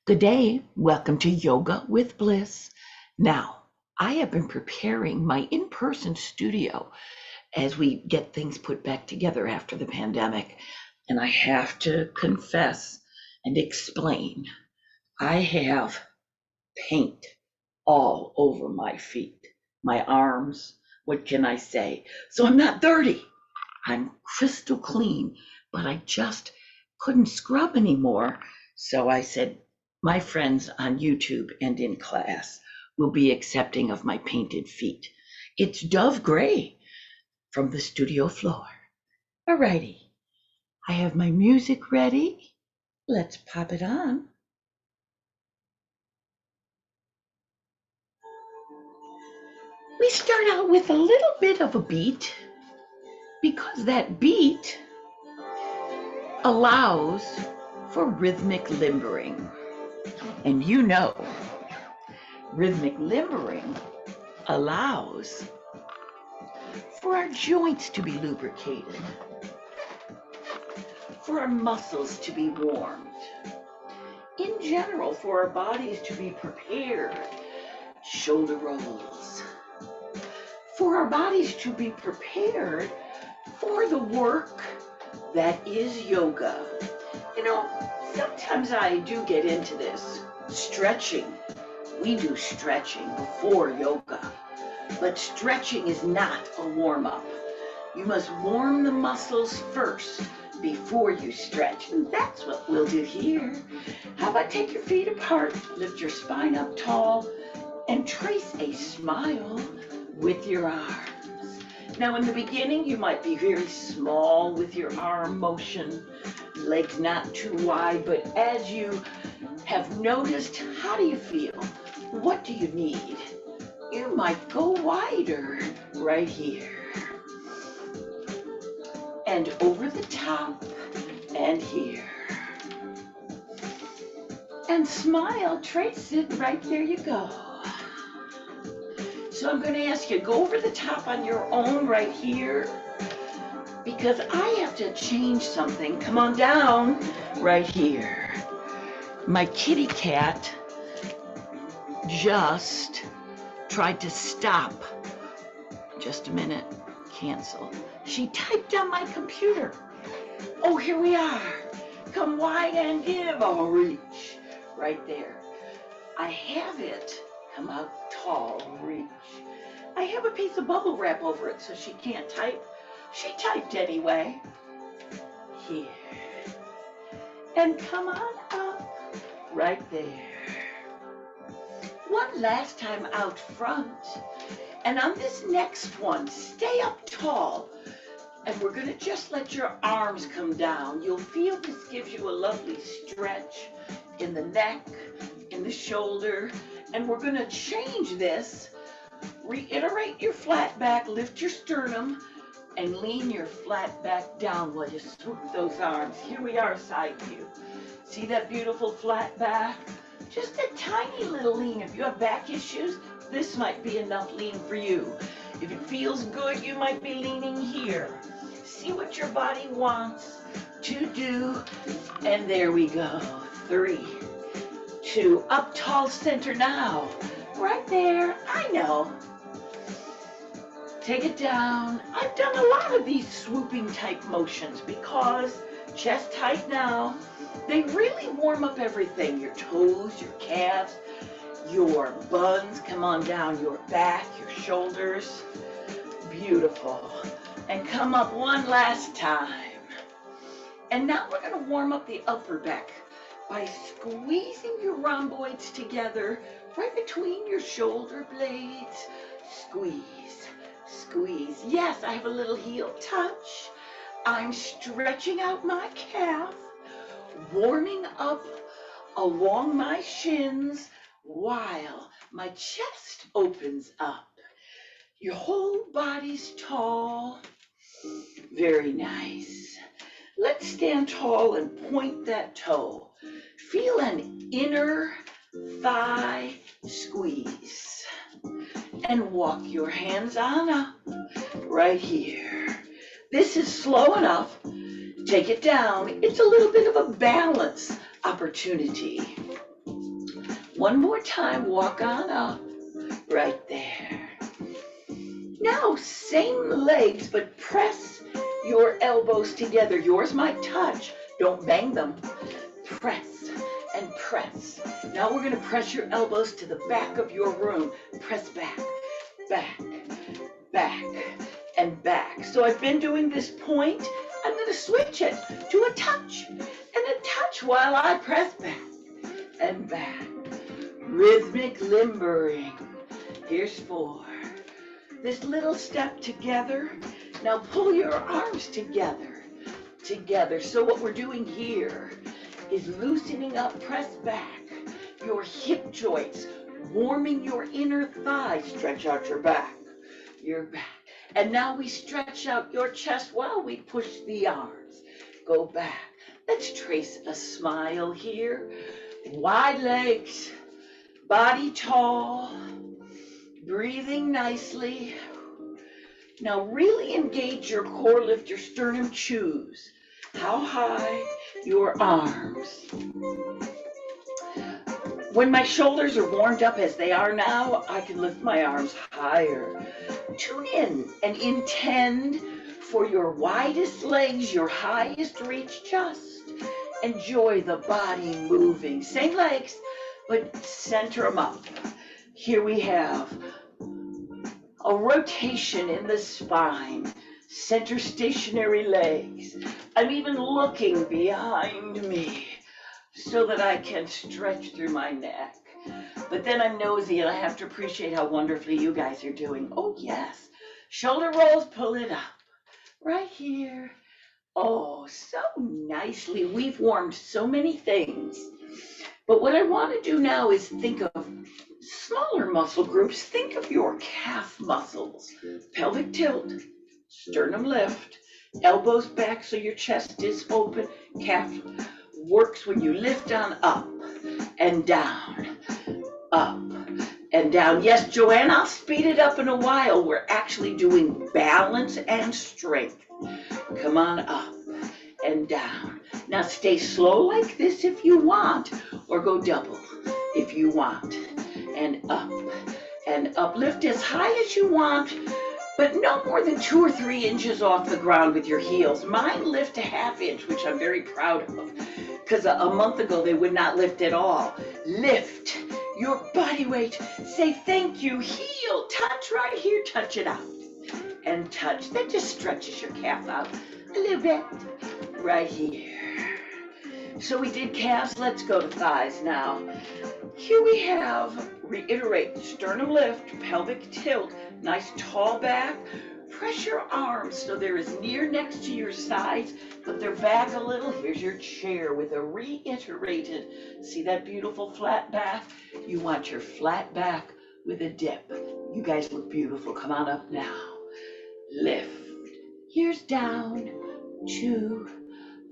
Good day. Welcome to Yoga with Bliss. Now, I have been preparing my in person studio as we get things put back together after the pandemic. And I have to confess and explain I have paint all over my feet, my arms. What can I say? So I'm not dirty. I'm crystal clean, but I just couldn't scrub anymore. So I said, my friends on YouTube and in class will be accepting of my painted feet. It's dove gray from the studio floor. Alrighty, I have my music ready. Let's pop it on. We start out with a little bit of a beat because that beat allows for rhythmic limbering. And you know, rhythmic limbering allows for our joints to be lubricated, for our muscles to be warmed, in general, for our bodies to be prepared, shoulder rolls, for our bodies to be prepared for the work that is yoga. You know, sometimes I do get into this stretching. We do stretching before yoga, but stretching is not a warm-up. You must warm the muscles first before you stretch, and that's what we'll do here. How about take your feet apart, lift your spine up tall, and trace a smile with your arms. Now in the beginning, you might be very small with your arm motion, legs not too wide, but as you have noticed, how do you feel? What do you need? You might go wider right here. And over the top and here. And smile, trace it, right there you go. So I'm going to ask you, go over the top on your own right here, because I have to change something. Come on down right here. My kitty cat just tried to stop. Just a minute, cancel. She typed on my computer. Oh, here we are. Come wide and give a reach. Right there. I have it. Come out tall, reach. I have a piece of bubble wrap over it so she can't type. She typed anyway. Here. And come on up. Right there. One last time out front. And on this next one, stay up tall. And we're going to just let your arms come down. You'll feel this gives you a lovely stretch in the neck, in the shoulder. And we're going to change this. Reiterate your flat back, lift your sternum, and lean your flat back down while you swoop those arms. Here we are, side view. See that beautiful flat back? Just a tiny little lean. If you have back issues, this might be enough lean for you. If it feels good, you might be leaning here. See what your body wants to do. And there we go. 3, 2, up tall center now. Right there, I know. Take it down. I've done a lot of these swooping type motions because chest tight now. They really warm up everything. Your toes, your calves, your buns, come on down, your back, your shoulders. Beautiful. And come up one last time. And now we're going to warm up the upper back by squeezing your rhomboids together right between your shoulder blades. Squeeze, squeeze. Yes, I have a little heel touch. I'm stretching out my calf, warming up along my shins while my chest opens up. Your whole body's tall. Very nice. Let's stand tall and point that toe. Feel an inner thigh squeeze. And walk your hands on up right here. This is slow enough. Take it down. It's a little bit of a balance opportunity. One more time, walk on up, right there. Now, same legs, but press your elbows together. Yours might touch, don't bang them. Press and press. Now we're gonna press your elbows to the back of your room. Press back, back, back, and back. So I've been doing this point. I'm gonna switch it to a touch and a touch while I press back and back. Rhythmic limbering. Here's 4. This little step together. Now pull your arms together. So what we're doing here is loosening up, press back your hip joints, warming your inner thighs. Stretch out your back. And now we stretch out your chest while we push the arms. Go back. Let's trace a smile here. Wide legs, body tall, breathing nicely. Now really engage your core, lift your sternum, choose how high your arms. When my shoulders are warmed up as they are now, I can lift my arms higher. Tune in and intend for your widest legs, your highest reach. Just enjoy the body moving. Same legs, but center them up. Here we have a rotation in the spine, center stationary legs. I'm even looking behind me so that I can stretch through my neck. But then I'm nosy and I have to appreciate how wonderfully you guys are doing. Oh yes, shoulder rolls, pull it up. Right here. Oh, so nicely. We've warmed so many things. But what I want to do now is think of smaller muscle groups. Think of your calf muscles. Pelvic tilt, sternum lift, elbows back so your chest is open. Calf works when you lift on up and down, up and down. Yes, Joanne, I'll speed it up in a while. We're actually doing balance and strength. Come on up and down. Now stay slow like this if you want, or go double if you want. And up. Lift as high as you want, but no more than 2 or 3 inches off the ground with your heels. Mine lift a 1/2 inch, which I'm very proud of, because a month ago they would not lift at all. Lift your body weight. Say thank you. Heel, touch right here, touch it out. And touch. That just stretches your calf out a little bit. Right here. So we did calves. Let's go to thighs now. Here we have, reiterate, sternum lift, pelvic tilt, nice tall back. Press your arms so they're as near next to your sides, but they're back a little. Here's your chair with a reiterated, see that beautiful flat back? You want your flat back with a dip. You guys look beautiful. Come on up now. Lift. Here's down, 2,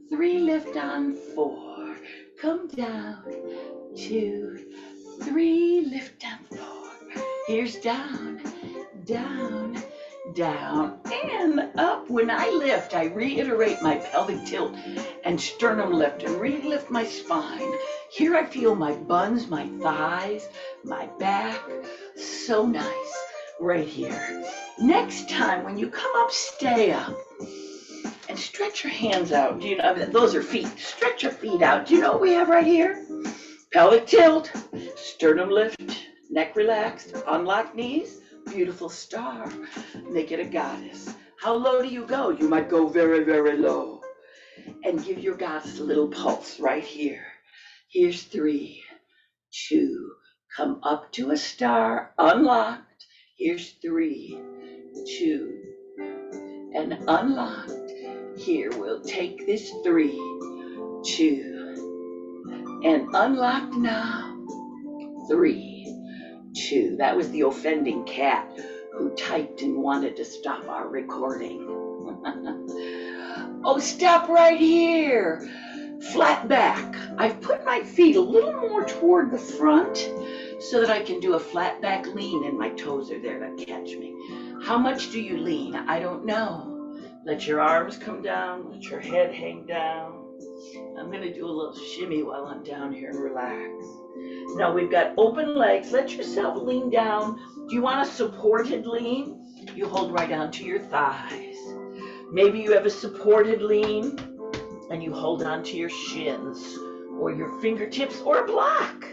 3, lift on 4. Come down, 2, 3, lift down 4. Here's down, down, down, and up. When I lift, I reiterate my pelvic tilt and sternum lift and really lift my spine. Here I feel my buns, my thighs, my back. So nice. Right here. Next time when you come up, stay up and stretch your hands out. Do you know, those are feet. Stretch your feet out. Do you know what we have right here? Pelvic tilt, sternum lift, neck relaxed, unlock knees, beautiful star. Make it a goddess. How low do you go? You might go very, very low. And give your goddess a little pulse right here. Here's 3, 2, come up to a star, unlocked. Here's 3, 2, and unlocked. Here, we'll take this 3, 2, and unlocked now. 3, 2. That was the offending cat who typed and wanted to stop our recording. Oh, stop right here. Flat back. I've put my feet a little more toward the front so that I can do a flat back lean, and my toes are there to catch me. How much do you lean? I don't know. Let your arms come down, let your head hang down. I'm gonna do a little shimmy while I'm down here and relax. Now we've got open legs. Let yourself lean down. Do you want a supported lean? You hold right onto your thighs. Maybe you have a supported lean and you hold onto your shins or your fingertips or a block.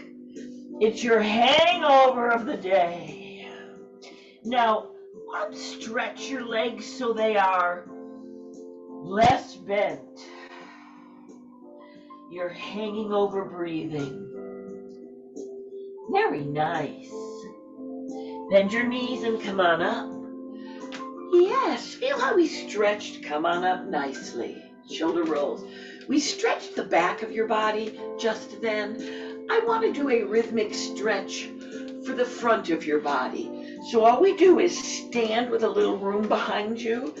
It's your hangover of the day. Now, stretch your legs so they are less bent. You're hanging over breathing. Very nice. Bend your knees and come on up. Yes, feel how we stretched. Come on up nicely. Shoulder rolls. We stretched the back of your body just then. I want to do a rhythmic stretch for the front of your body. So all we do is stand with a little room behind you,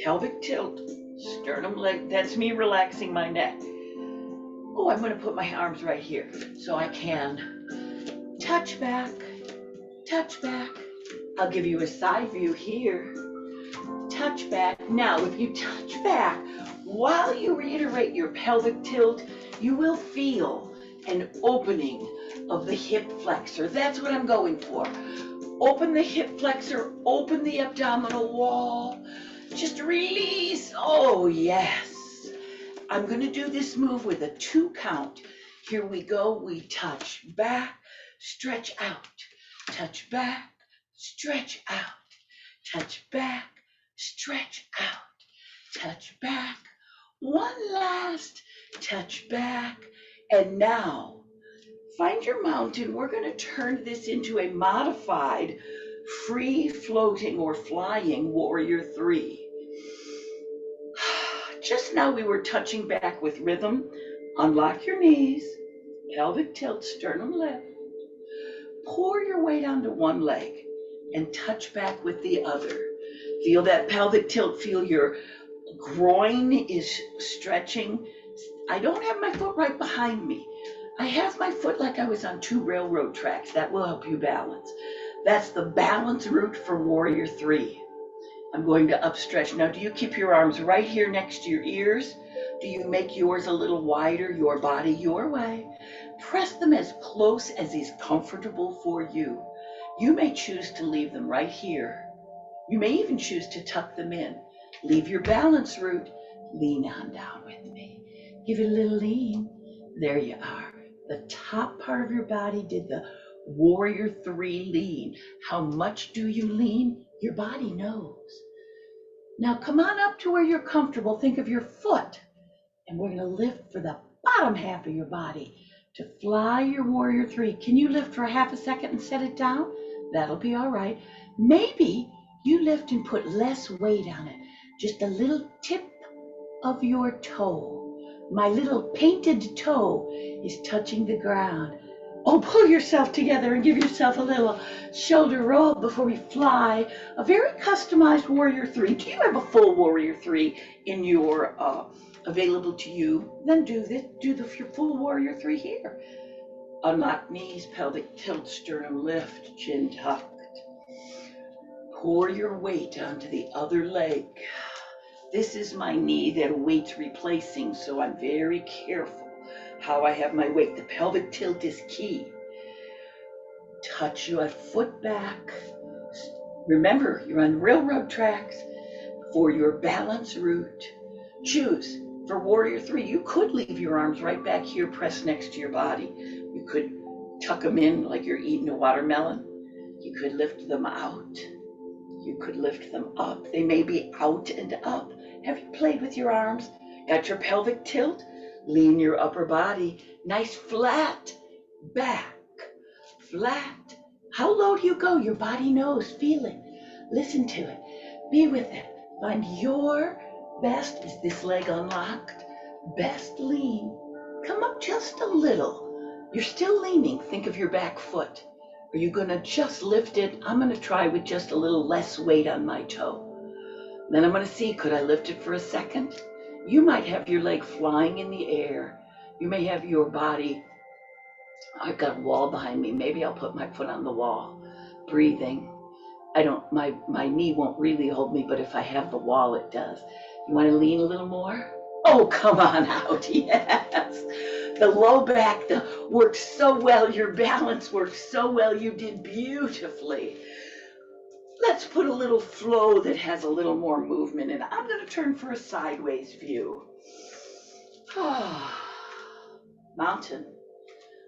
pelvic tilt, sternum leg. That's me relaxing my neck. Oh, I'm going to put my arms right here so I can touch back, touch back. I'll give you a side view here. Touch back. Now, if you touch back, while you reiterate your pelvic tilt, you will feel an opening of the hip flexor. That's what I'm going for. Open the hip flexor, open the abdominal wall. Just release. Oh, yes. I'm going to do this move with a 2 count. Here we go. We touch back, stretch out, touch back, stretch out, touch back, stretch out, touch back. One last touch back. And now, find your mountain. We're going to turn this into a modified, free floating or flying warrior 3. Just now we were touching back with rhythm. Unlock your knees, pelvic tilt, sternum left. Pour your weight onto one leg and touch back with the other. Feel that pelvic tilt, feel your groin is stretching. I don't have my foot right behind me. I have my foot like I was on 2 railroad tracks. That will help you balance. That's the balance route for warrior 3. I'm going to upstretch. Now, do you keep your arms right here next to your ears? Do you make yours a little wider, your body your way? Press them as close as is comfortable for you. You may choose to leave them right here. You may even choose to tuck them in. Leave your balance route. Lean on down with me. Give it a little lean. There you are. The top part of your body did the warrior 3 lean. How much do you lean? Your body knows. Now come on up to where you're comfortable. Think of your foot. And we're going to lift for the bottom half of your body to fly your warrior 3. Can you lift for a half a second and set it down? That'll be all right. Maybe you lift and put less weight on it. Just a little tip of your toe. My little painted toe is touching the ground. Oh, pull yourself together and give yourself a little shoulder roll before we fly. A very customized warrior 3. Do you have a full warrior 3 in your available to you? Then do your full warrior 3 here. Unlock knees, pelvic tilt, sternum lift, chin tucked. Pour your weight onto the other leg. This is my knee that weight's replacing, so I'm very careful how I have my weight. The pelvic tilt is key. Touch your foot back. Remember, you're on railroad tracks. For your balance route, choose. For warrior 3, you could leave your arms right back here pressed next to your body. You could tuck them in like you're eating a watermelon. You could lift them out. You could lift them up. They may be out and up. Have you played with your arms? Got your pelvic tilt? Lean your upper body. Nice flat back. Flat. How low do you go? Your body knows. Feel it. Listen to it. Be with it. Find your best. Is this leg unlocked? Best lean. Come up just a little. You're still leaning. Think of your back foot. Are you going to just lift it? I'm going to try with just a little less weight on my toe. Then I'm going to see, could I lift it for a second? You might have your leg flying in the air. You may have your body. I've got a wall behind me. Maybe I'll put my foot on the wall. Breathing. My knee won't really hold me, but if I have the wall, it does. You want to lean a little more? Oh, come on out, yes. The low back works so well, your balance works so well, you did beautifully. Let's put a little flow that has a little more movement in. I'm going to turn for a sideways view. Mountain.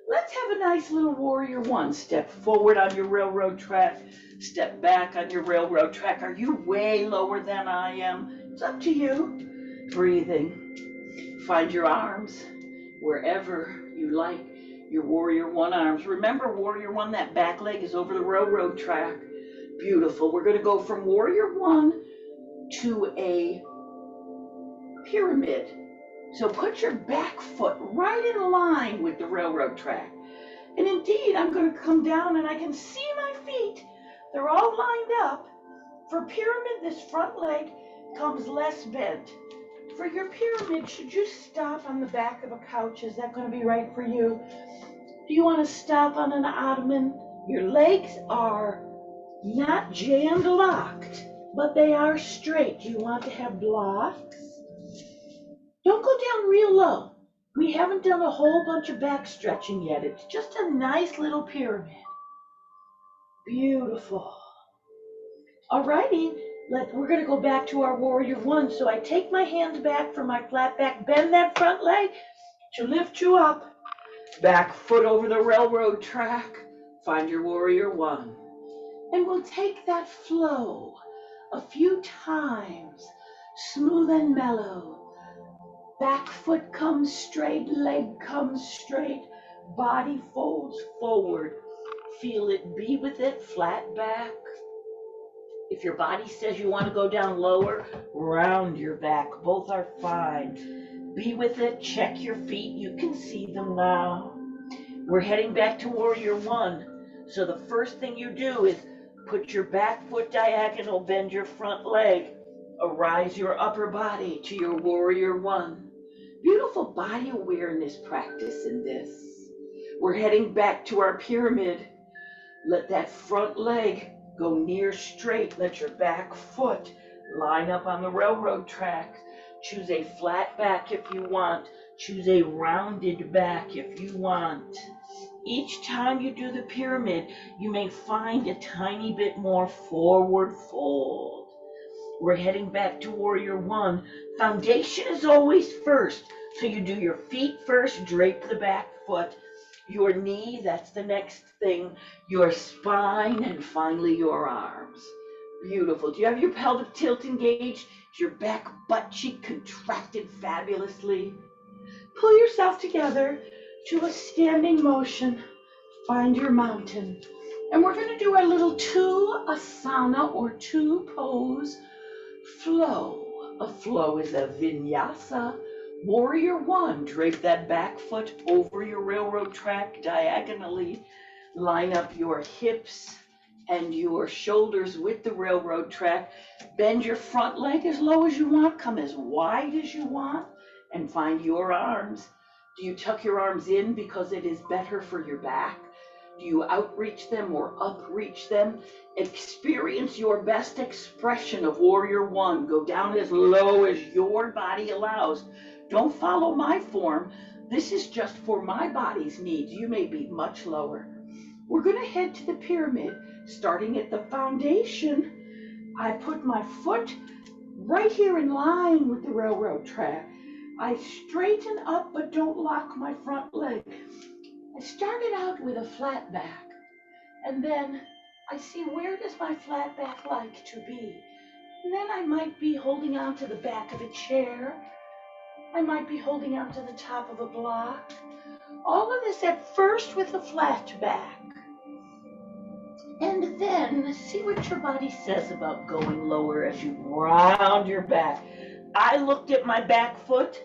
Let's have a nice little warrior one. Step forward on your railroad track, step back on your railroad track. Are you way lower than I am? It's up to you. Breathing. Find your arms wherever you like. Your warrior one arms. Remember, warrior one, that back leg is over the railroad track. Beautiful. We're going to go from warrior one to a pyramid. So put your back foot right in line with the railroad track. And indeed, I'm going to come down and I can see my feet. They're all lined up. For pyramid, this front leg comes less bent. For your pyramid, should you stop on the back of a couch? Is that going to be right for you? Do you want to stop on an ottoman? Your legs are not jammed locked, but they are straight. Do you want to have blocks? Don't go down real low. We haven't done a whole bunch of back stretching yet. It's just a nice little pyramid. Beautiful. Alrighty, we're going to go back to our warrior one. So I take my hands back from my flat back, bend that front leg to lift you up. Back foot over the railroad track. Find your warrior one. And we'll take that flow a few times, smooth and mellow. Back foot comes straight, leg comes straight, body folds forward. Feel it, be with it, flat back. If your body says you want to go down lower, round your back. Both are fine. Be with it, check your feet. You can see them now. We're heading back to warrior one. So the first thing you do is put your back foot diagonal, bend your front leg, arise your upper body to your warrior one. Beautiful body awareness practice in this. We're heading back to our pyramid. Let that front leg go near straight. Let your back foot line up on the railroad track. Choose a flat back if you want. Choose a rounded back if you want. Each time you do the pyramid, you may find a tiny bit more forward fold. We're heading back to warrior one. Foundation is always first. So you do your feet first, drape the back foot, your knee, that's the next thing, your spine, and finally your arms. Beautiful. Do you have your pelvic tilt engaged? Is your back butt cheek contracted fabulously? Pull yourself together to a standing motion. Find your mountain. And we're going to do our little two asana or two pose flow. A flow is a vinyasa. Warrior one, drape that back foot over your railroad track diagonally. Line up your hips and your shoulders with the railroad track. Bend your front leg as low as you want. Come as wide as you want. And find your arms. Do you tuck your arms in because it is better for your back? Do you outreach them or upreach them? Experience your best expression of warrior one. Go down as low as your body allows. Don't follow my form. This is just for my body's needs. You may be much lower. We're going to head to the pyramid. Starting at the foundation, I put my foot right here in line with the railroad track. I straighten up but don't lock my front leg. I started out with a flat back, and then I see, where does my flat back like to be? And then I might be holding on to the back of a chair. I might be holding on to the top of a block. All of this at first with a flat back. And then see what your body says about going lower as you round your back. I looked at my back foot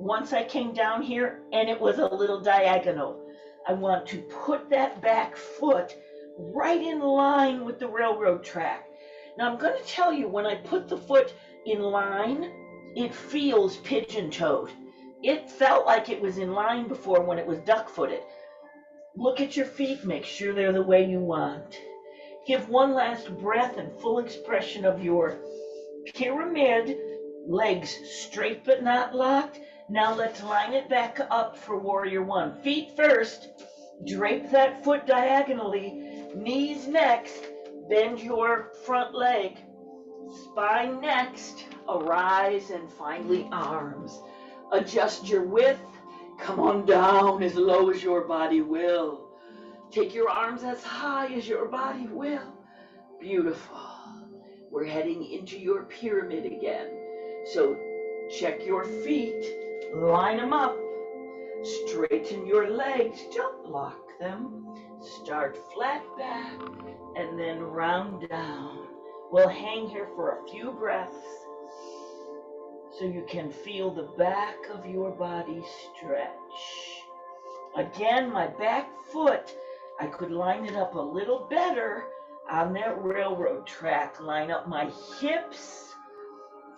once I came down here, and it was a little diagonal. I want to put that back foot right in line with the railroad track. Now I'm going to tell you, when I put the foot in line, it feels pigeon-toed. It felt like it was in line before when it was duck-footed. Look at your feet, make sure they're the way you want. Give one last breath and full expression of your pyramid. Legs straight but not locked. Now let's line it back up for warrior one. Feet first. Drape that foot diagonally. Knees next. Bend your front leg. Spine next. Arise, and finally arms. Adjust your width. Come on down as low as your body will. Take your arms as high as your body will. Beautiful. We're heading into your pyramid again. So check your feet, line them up, straighten your legs, don't lock them. Start flat back and then round down. We'll hang here for a few breaths so you can feel the back of your body stretch. Again, my back foot, I could line it up a little better on that railroad track. Line up my hips,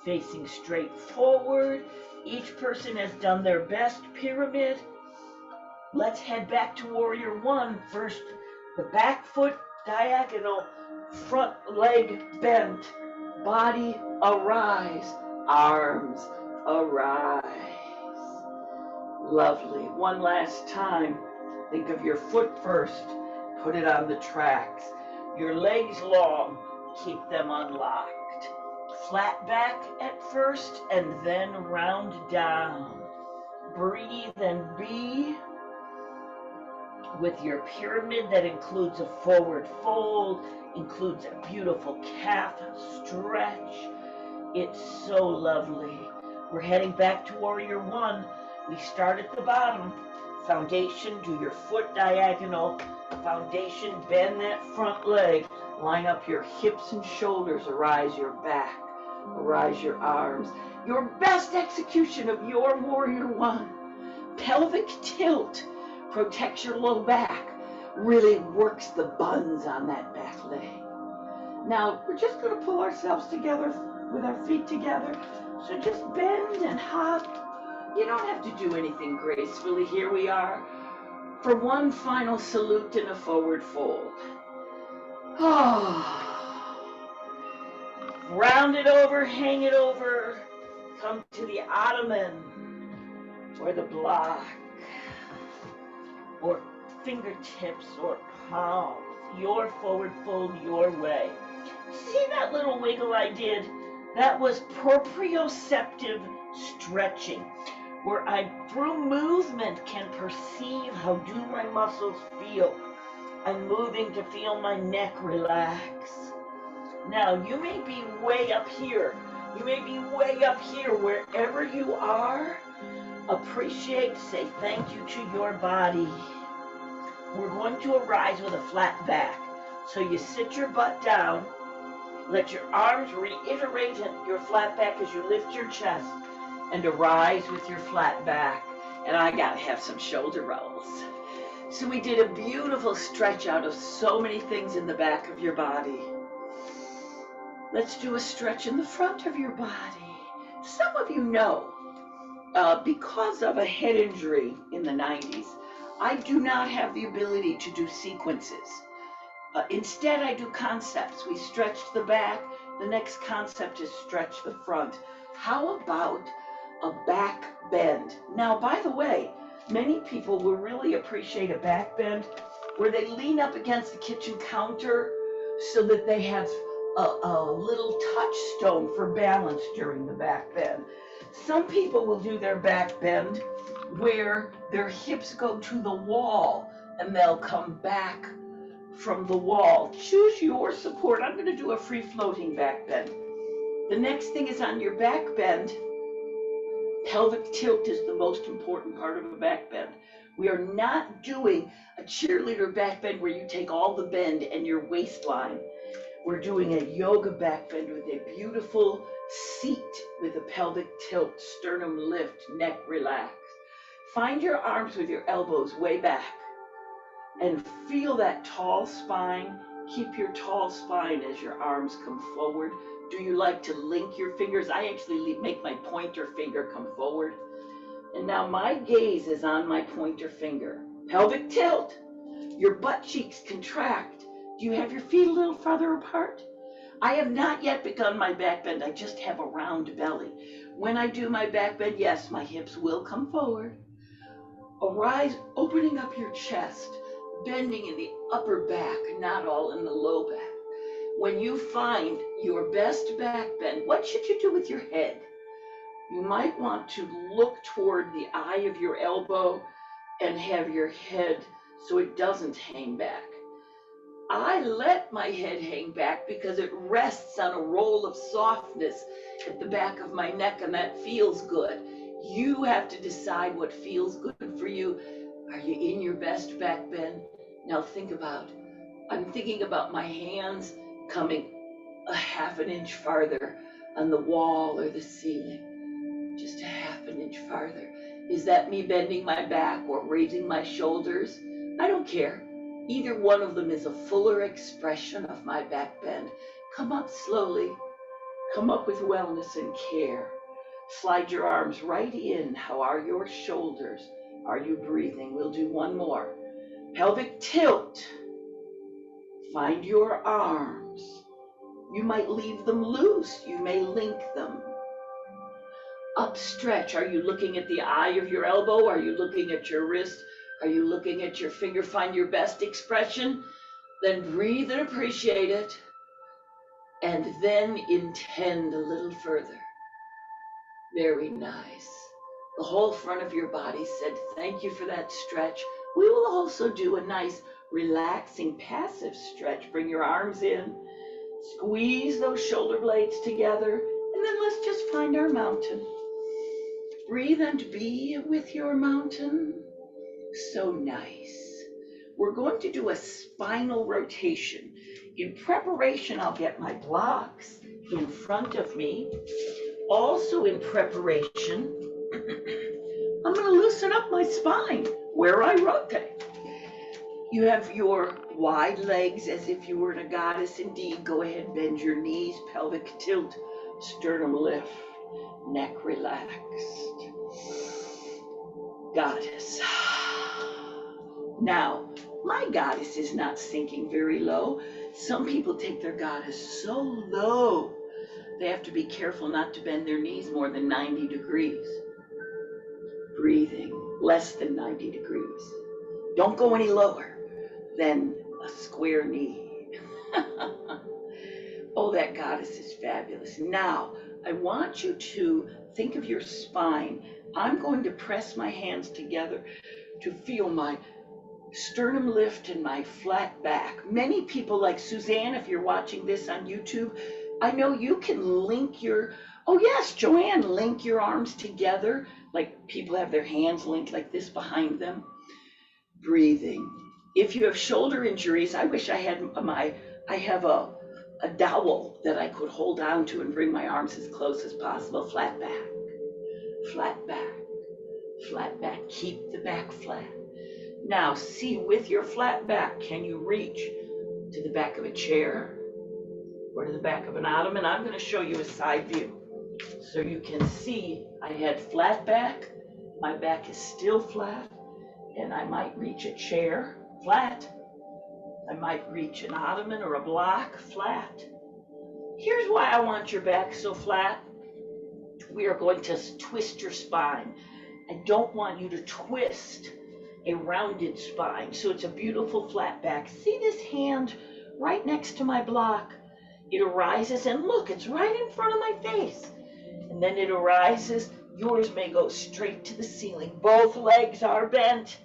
facing straight forward. Each person has done their best pyramid. Let's head back to warrior one. First, the back foot diagonal, front leg bent, body arise, arms arise. Lovely. One last time. Think of your foot first. Put it on the tracks. Your legs long. Keep them unlocked. Flat back at first and then round down. Breathe and be with your pyramid that includes a forward fold, includes a beautiful calf stretch. It's so lovely. We're heading back to warrior one. We start at the bottom. Foundation, do your foot diagonal. Foundation, bend that front leg. Line up your hips and shoulders. Arise your back. Arise your arms. Your best execution of your warrior one. Pelvic tilt protects your low back. Really works the buns on that back leg. Now, we're just going to pull ourselves together with our feet together. So just bend and hop. You don't have to do anything gracefully. Here we are for one final salute in a forward fold. Round it over, hang it over, come to the ottoman or the block or fingertips or palms, your forward fold your way. See that little wiggle I did? That was proprioceptive stretching, where I, through movement, can perceive how do my muscles feel. I'm moving to feel my neck relax. Now, you may be way up here. You may be way up here. Wherever you are, appreciate, say thank you to your body. We're going to arise with a flat back. So you sit your butt down. Let your arms reiterate your flat back as you lift your chest. And arise with your flat back. And I gotta have some shoulder rolls. So we did a beautiful stretch out of so many things in the back of your body. Let's do a stretch in the front of your body. Some of you know, because of a head injury in the 90s, I do not have the ability to do sequences. Instead, I do concepts. We stretch the back. The next concept is stretch the front. How about a back bend? Now, by the way, many people will really appreciate a back bend where they lean up against the kitchen counter so that they have a little touchstone for balance during the back bend. Some people will do their back bend where their hips go to the wall and they'll come back from the wall. Choose your support. I'm going to do a free floating back bend. The next thing is on your back bend. Pelvic tilt is the most important part of a back bend. We are not doing a cheerleader back bend where you take all the bend and your waistline. We're doing a yoga back bend with a beautiful seat with a pelvic tilt, sternum lift, neck relax. Find your arms with your elbows way back and feel that tall spine. Keep your tall spine as your arms come forward. Do you like to link your fingers? I actually make my pointer finger come forward. And now my gaze is on my pointer finger. Pelvic tilt. Your butt cheeks contract. Do you have your feet a little farther apart? I have not yet begun my back bend. I just have a round belly. When I do my back bend, yes, my hips will come forward. Arise, opening up your chest, bending in the upper back, not all in the low back. When you find your best back bend, what should you do with your head? You might want to look toward the eye of your elbow and have your head so it doesn't hang back. I let my head hang back because it rests on a roll of softness at the back of my neck, and that feels good. You have to decide what feels good for you. Are you in your best back bend? Now I'm thinking about my hands coming a half an inch farther on the wall or the ceiling, just a half an inch farther. Is that me bending my back or raising my shoulders? I don't care. Either one of them is a fuller expression of my back bend. Come up slowly. Come up with wellness and care. Slide your arms right in. How are your shoulders? Are you breathing? We'll do one more. Pelvic tilt. Find your arms. You might leave them loose. You may link them. Up stretch. Are you looking at the eye of your elbow? Are you looking at your wrist? Are you looking at your finger? Find your best expression. Then breathe and appreciate it. And then intend a little further. Very nice. The whole front of your body said, thank you for that stretch. We will also do a nice relaxing passive stretch. Bring your arms in. Squeeze those shoulder blades together. And then let's just find our mountain. Breathe and be with your mountain. So nice. We're going to do a spinal rotation. In preparation, I'll get my blocks in front of me. Also in preparation, I'm going to loosen up my spine where I rotate. You have your wide legs as if you were a goddess indeed. Go ahead, bend your knees, pelvic tilt, sternum lift, neck relaxed. Goddess. Now, my goddess is not sinking very low. Some people take their goddess so low, they have to be careful not to bend their knees more than 90 degrees. Breathing less than 90 degrees. Don't go any lower than a square knee. Oh, that goddess is fabulous. Now, I want you to think of your spine. I'm going to press my hands together to feel my sternum lift and my flat back. Many people, like Suzanne, if you're watching this on YouTube, I know you can link your, oh yes, Joanne, link your arms together, like people have their hands linked like this behind them. Breathing. If you have shoulder injuries, I wish I had I have a dowel that I could hold on to and bring my arms as close as possible. Flat back, flat back, flat back. Keep the back flat. Now see, with your flat back, can you reach to the back of a chair or to the back of an ottoman? I'm going to show you a side view so you can see I had flat back, my back is still flat, and I might reach a chair, flat. I might reach an ottoman or a block, flat. Here's why I want your back so flat. We are going to twist your spine. I don't want you to twist a rounded spine, so it's a beautiful flat back. See this hand right next to my block? It arises, and look, it's right in front of my face. And then it arises. Yours may go straight to the ceiling. Both legs are bent.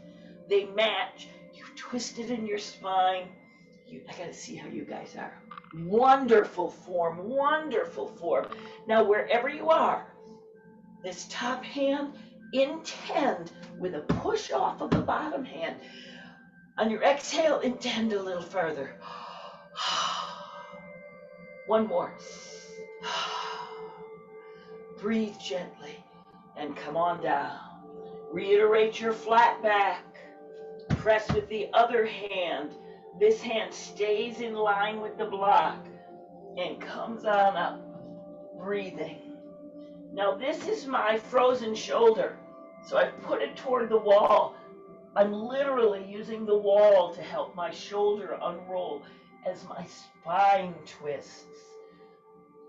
They match. You twist it in your spine. I gotta see how you guys are. Wonderful form, wonderful form. Now, wherever you are, this top hand, intend with a push off of the bottom hand. On your exhale, intend a little further. One more. Breathe gently and come on down. Reiterate your flat back. Press with the other hand. This hand stays in line with the block and comes on up. Breathing. Now this is my frozen shoulder, so I've put it toward the wall. I'm literally using the wall to help my shoulder unroll as my spine twists.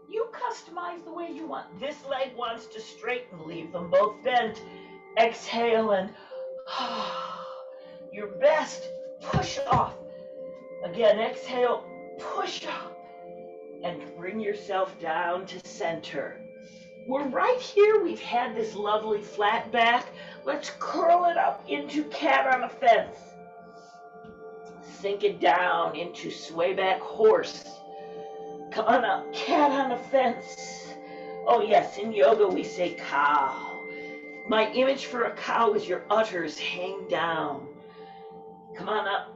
You customize the way you want. This leg wants to straighten, leave them both bent. Exhale and your best. Push off. Again, exhale, push up, and bring yourself down to center. We're right here. We've had this lovely flat back. Let's curl it up into cat on a fence. Sink it down into sway back horse. Come on up, cat on a fence. Oh yes, in yoga we say cow. My image for a cow is your udders hang down. Come on up,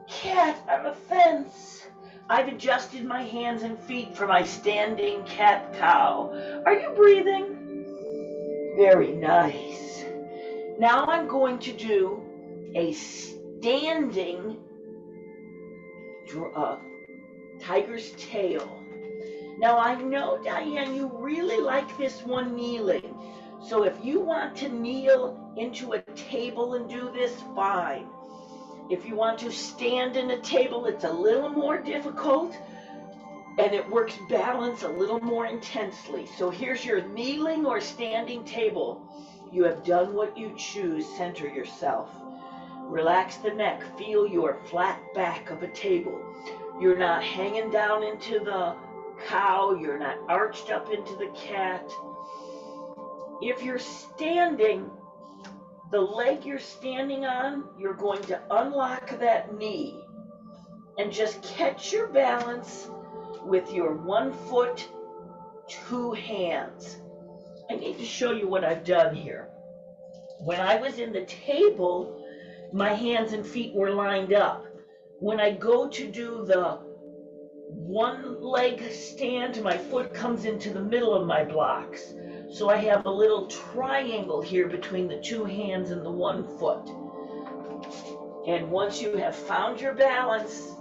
cat on a fence. I've adjusted my hands and feet for my standing cat cow. Are you breathing? Very nice. Now I'm going to do a standing tiger's tail. Now I know, Diane, you really like this one kneeling. So if you want to kneel into a table and do this, fine. If you want to stand in a table, it's a little more difficult and it works balance a little more intensely. So here's your kneeling or standing table. You have done what you choose. Center yourself. Relax the neck. Feel your flat back of a table. You're not hanging down into the cow. You're not arched up into the cat. If you're standing, the leg you're standing on, you're going to unlock that knee and just catch your balance with your 1 foot, 2 hands. I need to show you what I've done here. When I was in the table, my hands and feet were lined up. When I go to do the 1 leg stand, my foot comes into the middle of my blocks. So I have a little triangle here between the 2 hands and the 1 foot. And once you have found your balance,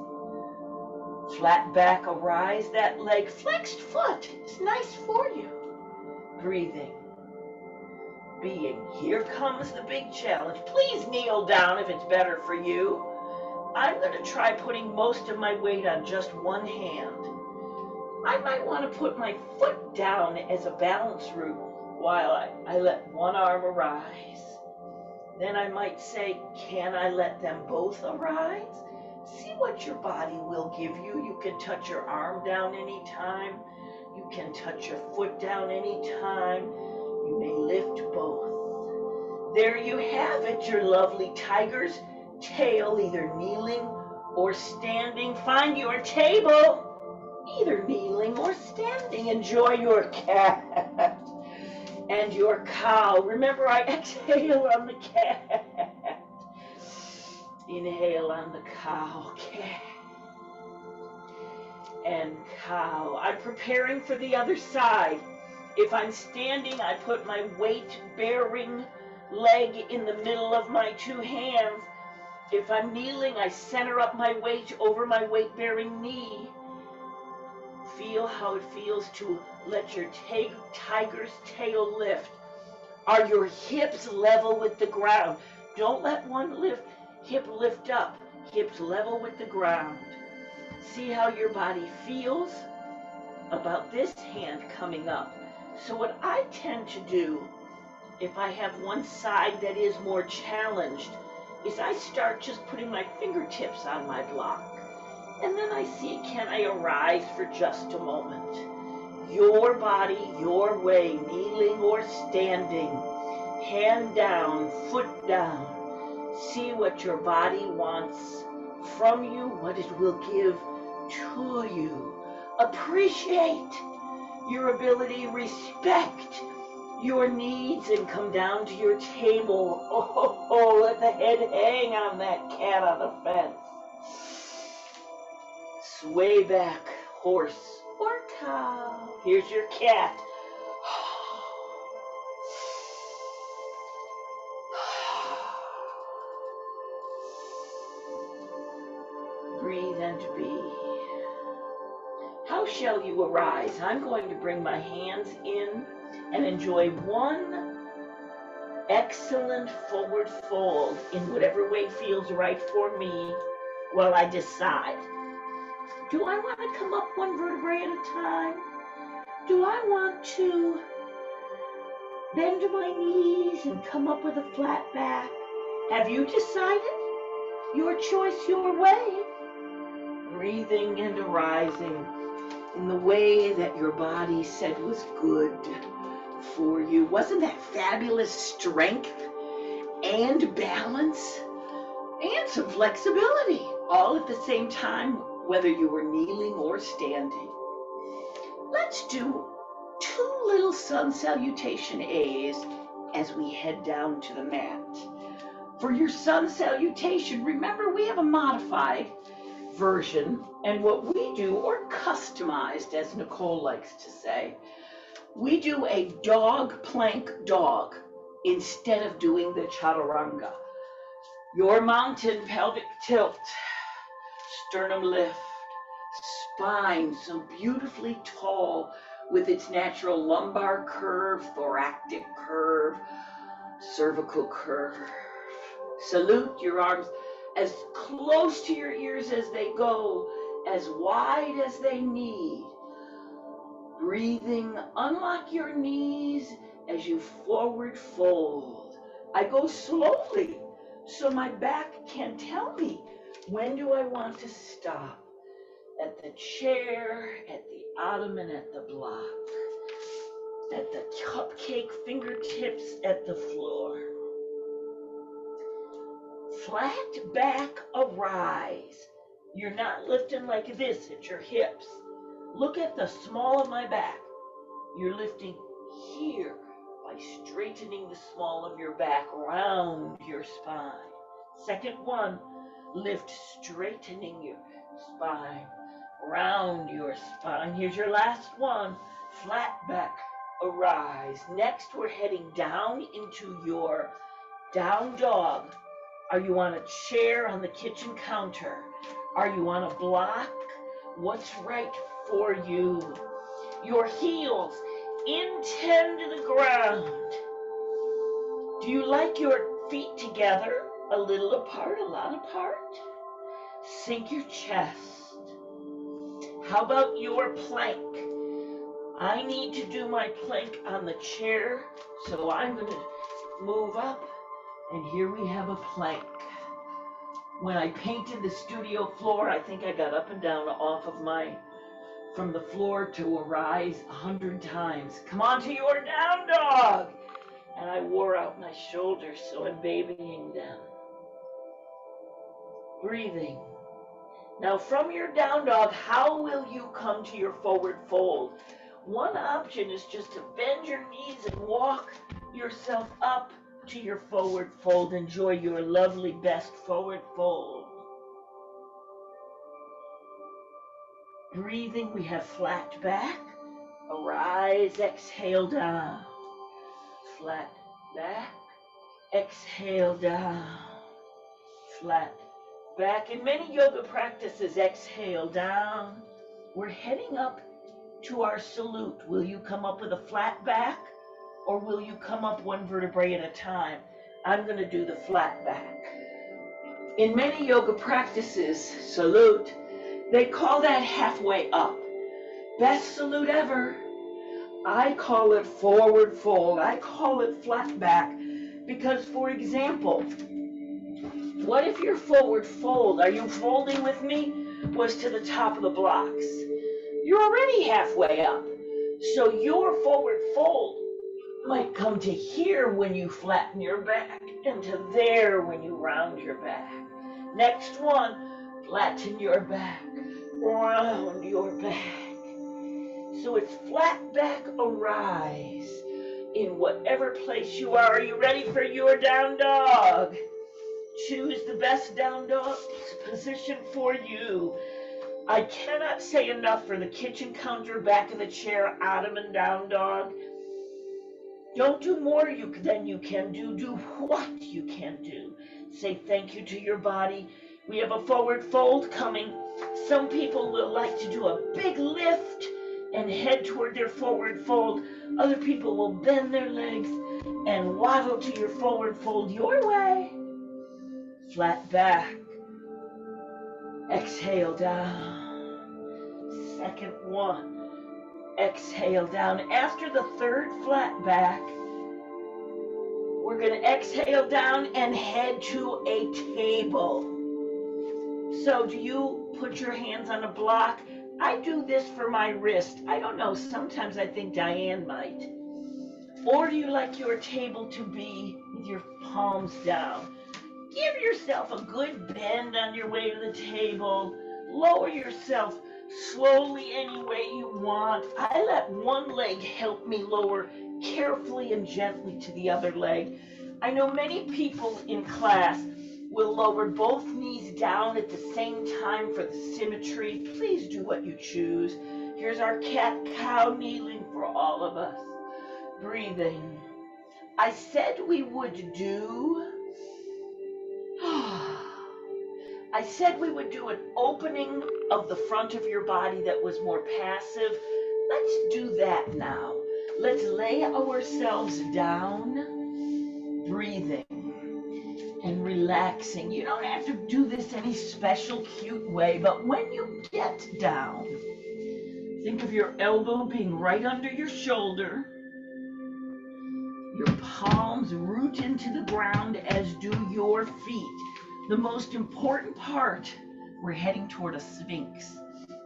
flat back, arise that leg, flexed foot. It's nice for you. Breathing. Being. Here comes the big challenge. Please kneel down if it's better for you. I'm going to try putting most of my weight on just 1 hand. I might want to put my foot down as a balance route while I let 1 arm arise. Then I might say, can I let them both arise? See what your body will give you. You can touch your arm down anytime. You can touch your foot down anytime. You may lift both. There you have it, your lovely tiger's tail, either kneeling or standing. Find your table, either kneeling or standing. Enjoy your cat and your cow. Remember, I exhale on the cat. Inhale on the cow, cat and cow. I'm preparing for the other side. If I'm standing, I put my weight-bearing leg in the middle of my 2 hands. If I'm kneeling, I center up my weight over my weight-bearing knee. Feel how it feels to let your tiger's tail lift. Are your hips level with the ground? Don't let one hip lift up. Hips level with the ground. See how your body feels about this hand coming up. So what I tend to do, if I have one side that is more challenged, is I start just putting my fingertips on my block. And then I see, can I arise for just a moment? Your body, your way, kneeling or standing, hand down, foot down. See what your body wants from you, what it will give to you. Appreciate your ability, respect your needs, and come down to your table. Oh, let the head hang on that cat on the fence. Sway back, horse or cow. Here's your cat. Breathe and be. How shall you arise? I'm going to bring my hands in and enjoy 1 excellent forward fold in whatever way feels right for me while I decide. Do I want to come up one vertebrae at a time? Do I want to bend my knees and come up with a flat back? Have you decided? Your choice, your way. Breathing and arising in the way that your body said was good for you. Wasn't that fabulous strength and balance and some flexibility all at the same time, whether you were kneeling or standing? Let's do 2 little sun salutation A's as we head down to the mat. For your sun salutation, remember we have a modified version, and what we do, or customized as Nicole likes to say, we do a dog plank dog instead of doing the chaturanga. Your mountain pelvic tilt, sternum lift, spine so beautifully tall with its natural lumbar curve, thoracic curve, cervical curve. Salute your arms as close to your ears as they go, as wide as they need. Breathing, unlock your knees as you forward fold. I go slowly so my back can tell me when do I want to stop. At the chair, at the ottoman, at the block, at the cupcake fingertips, at the floor. Flat back, arise. You're not lifting like this at your hips. Look at the small of my back. You're lifting here by straightening the small of your back around your spine. Second one, lift straightening your spine around your spine. Here's your last one, flat back, arise. Next, we're heading down into your down dog. Are you on a chair on the kitchen counter? Are you on a block? What's right for you? Your heels intend to the ground. Do you like your feet together? A little apart, a lot apart? Sink your chest. How about your plank? I need to do my plank on the chair, so I'm going to move up. And here we have a plank. When I painted the studio floor, I think I got up and down from the floor to arise 100 times. Come on to your down dog. And I wore out my shoulders, so I'm babying them. Breathing. Now from your down dog, how will you come to your forward fold? One option is just to bend your knees and walk yourself up to your forward fold. Enjoy your lovely best forward fold. Breathing, we have flat back, arise, exhale down. Flat back, exhale down. Flat back. In many yoga practices, exhale down. We're heading up to our salute. Will you come up with a flat back? Or will you come up one vertebrae at a time? I'm going to do the flat back. In many yoga practices, salute, they call that halfway up. Best salute ever. I call it forward fold. I call it flat back because, for example, what if your forward fold, are you folding with me, was to the top of the blocks? You're already halfway up. So your forward fold might come to here when you flatten your back and to there when you round your back. Next one, flatten your back, round your back. So it's flat back, arise in whatever place you are. Are you ready for your down dog? Choose the best down dog position for you. I cannot say enough for the kitchen counter, back of the chair, ottoman down dog. Don't do more than you can do. Do what you can do. Say thank you to your body. We have a forward fold coming. Some people will like to do a big lift and head toward their forward fold. Other people will bend their legs and waddle to your forward fold your way. Flat back. Exhale down. second one. Exhale down. After the third flat back, we're going to exhale down and head to a table. So do you put your hands on a block? I do this for my wrist. I don't know, sometimes I think Diane might. Or do you like your table to be with your palms down? Give yourself a good bend on your way to the table. Lower yourself slowly any way you want. I let one leg help me lower carefully and gently to the other leg. I know many people in class will lower both knees down at the same time for the symmetry. Please do what you choose. Here's our cat-cow kneeling for all of us. Breathing. I said we would do an opening of the front of your body that was more passive. Let's do that now. Let's lay ourselves down, breathing and relaxing. You don't have to do this any special cute way, but when you get down, think of your elbow being right under your shoulder. Your palms root into the ground, as do your feet. The most important part, we're heading toward a sphinx.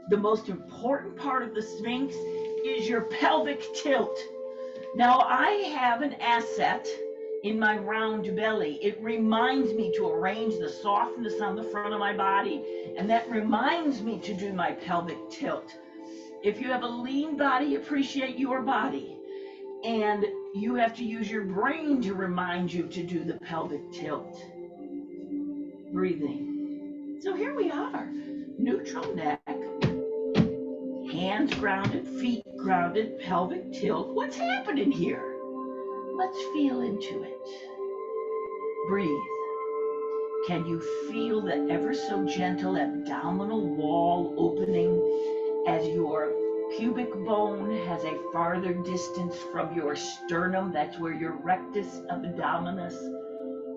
The most important part of the sphinx is your pelvic tilt. Now, I have an asset in my round belly. It reminds me to arrange the softness on the front of my body, and that reminds me to do my pelvic tilt. If you have a lean body, appreciate your body. And you have to use your brain to remind you to do the pelvic tilt. Breathing. So here we are, neutral neck, hands grounded, feet grounded, pelvic tilt. What's happening here? Let's feel into it. Breathe. Can you feel the ever so gentle abdominal wall opening as your pubic bone has a farther distance from your sternum? That's where your rectus abdominis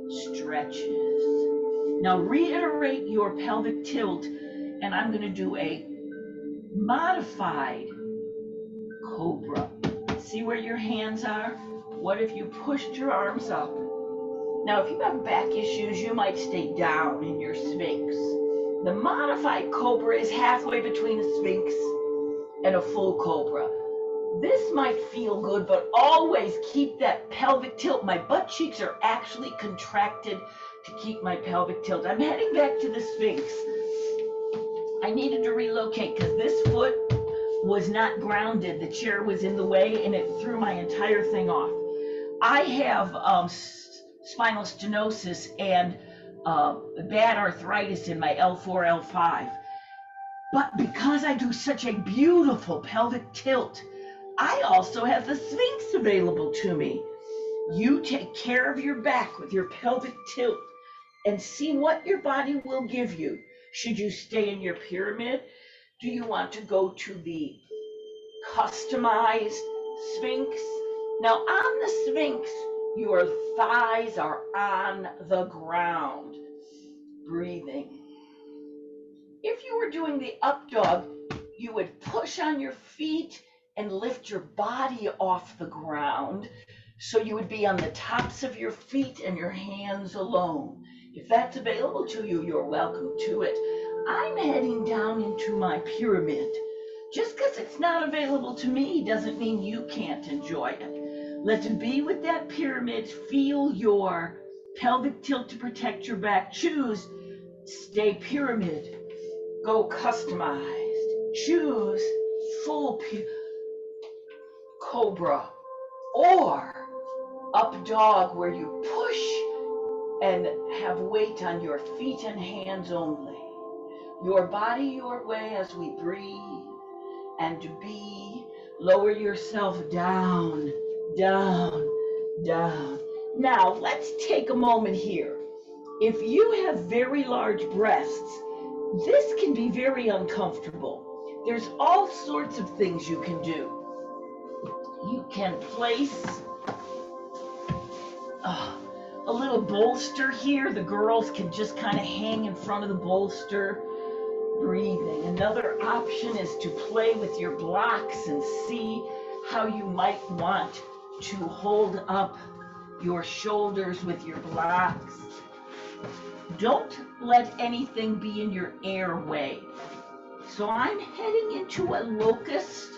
stretches. Now reiterate your pelvic tilt, and I'm going to do a modified cobra. See where your hands are? What if you pushed your arms up? Now, if you have back issues, you might stay down in your sphinx. The modified cobra is halfway between a sphinx and a full cobra. This might feel good, but always keep that pelvic tilt. My butt cheeks are actually contracted to keep my pelvic tilt. I'm heading back to the sphinx. I needed to relocate because this foot was not grounded. The chair was in the way and it threw my entire thing off. I have spinal stenosis and bad arthritis in my L4, L5. But because I do such a beautiful pelvic tilt, I also have the Sphinx available to me. You take care of your back with your pelvic tilt and see what your body will give you. Should you stay in your pyramid? Do you want to go to the customized Sphinx? Now on the Sphinx, your thighs are on the ground. Breathing. If you were doing the up dog, you would push on your feet and lift your body off the ground. So you would be on the tops of your feet and your hands alone. If that's available to you, you're welcome to it. I'm heading down into my pyramid. Just because it's not available to me doesn't mean you can't enjoy it. Let's be with that pyramid. Feel your pelvic tilt to protect your back. Choose stay pyramid. Go customized. Choose full cobra or up dog, where you push and have weight on your feet and hands only. Your body, your way as we breathe and be. Lower yourself down, down, down. Now, let's take a moment here. If you have very large breasts, this can be very uncomfortable. There's all sorts of things you can do. You can place a little bolster here. The girls can just kind of hang in front of the bolster. breathing. Another option is to play with your blocks and see how you might want to hold up your shoulders with your blocks. Don't let anything be in your airway. So I'm heading into a locust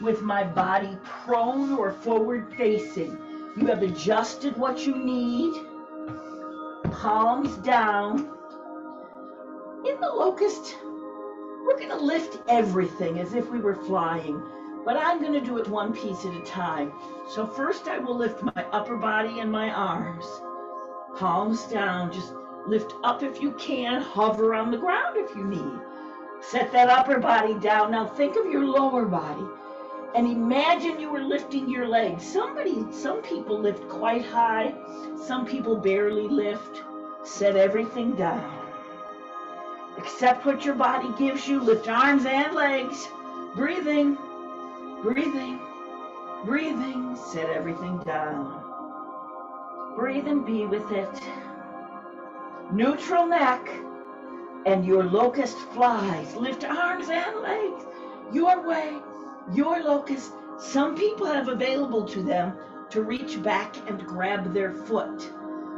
with my body prone or forward facing. You have adjusted what you need, palms down. In the locust, we're going to lift everything as if we were flying, but I'm going to do it one piece at a time. So first I will lift my upper body and my arms, palms down. Just lift up if you can, hover on the ground if you need. Set that upper body down. Now think of your lower body and imagine you were lifting your legs. Some people lift quite high, some people barely lift. Set everything down. Accept what your body gives you. Lift arms and legs. Breathing, breathing, breathing. Set everything down. Breathe and be with it. Neutral neck, and your locust flies. Lift arms and legs. Your way, your locust. Some people have available to them to reach back and grab their foot.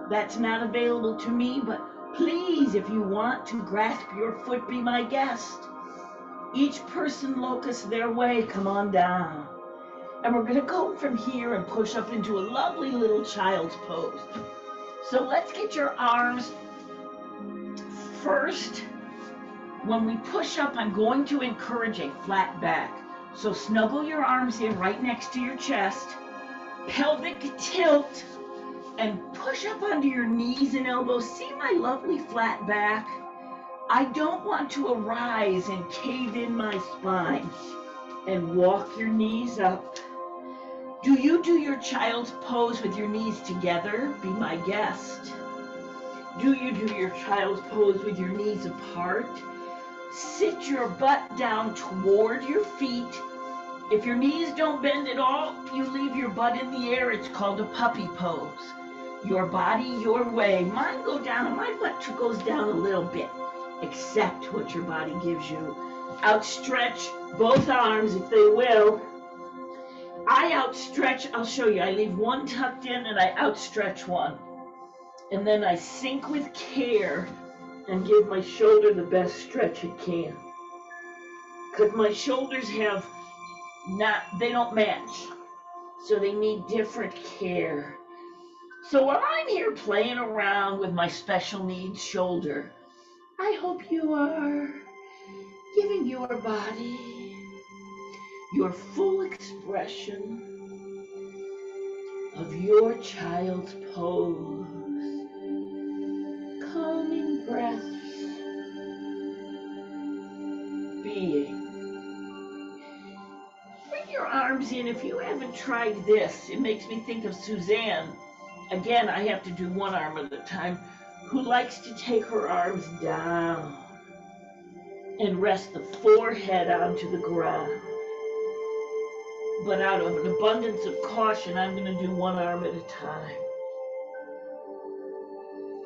That's not available to me, but please, if you want to grasp your foot, be my guest. Each person locust their way. Come on down. And we're going to go from here and push up into a lovely little child's pose. So let's get your arms first. When we push up, I'm going to encourage a flat back. So snuggle your arms in right next to your chest. Pelvic tilt. And push up onto your knees and elbows. See my lovely flat back? I don't want to arise and cave in my spine. And walk your knees up. Do you do your child's pose with your knees together? Be my guest. Do you do your child's pose with your knees apart? Sit your butt down toward your feet. If your knees don't bend at all, you leave your butt in the air. It's called a puppy pose. Your body, your way. Mine go down, my butt goes down a little bit. Accept what your body gives you. Outstretch both arms if they will. I outstretch, I'll show you. I leave one tucked in and I outstretch one. And then I sink with care and give my shoulder the best stretch it can. Because my shoulders they don't match. So they need different care. So while I'm here playing around with my special needs shoulder, I hope you are giving your body your full expression of your child's pose. Calming breaths. Being. Bring your arms in. If you haven't tried this, it makes me think of Suzanne. Again, I have to do one arm at a time, who likes to take her arms down and rest the forehead onto the ground. But out of an abundance of caution, I'm going to do one arm at a time.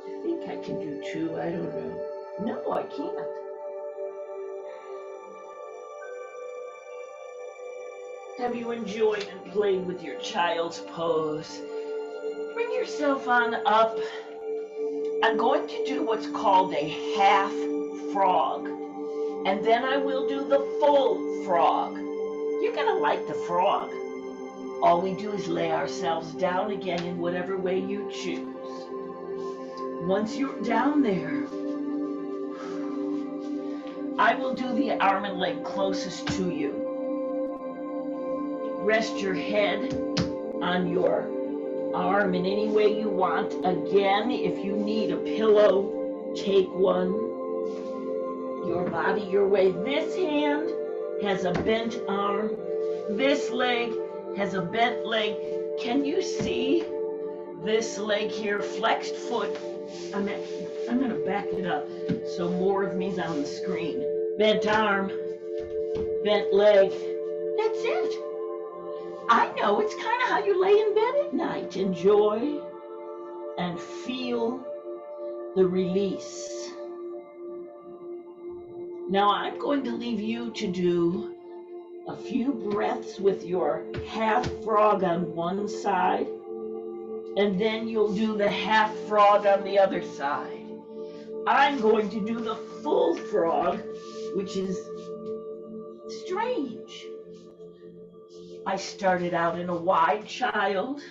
I think I can do two, I don't know. No, I can't. Have you enjoyed and played with your child's pose? Bring yourself on up. I'm going to do what's called a half frog. And then I will do the full frog. You're going to like the frog. All we do is lay ourselves down again in whatever way you choose. Once you're down there, I will do the arm and leg closest to you. Rest your head on your arm in any way you want. Again, if you need a pillow, take one. Your body, your way. This hand has a bent arm. This leg has a bent leg. Can you see this leg here? Flexed foot. I'm going to back it up so more of me's on the screen. Bent arm, bent leg. That's it. I know it's kind of how you lay in bed at night. Enjoy and feel the release. Now I'm going to leave you to do a few breaths with your half frog on one side, and then you'll do the half frog on the other side. I'm going to do the full frog, which is strange. I started out in a wide child,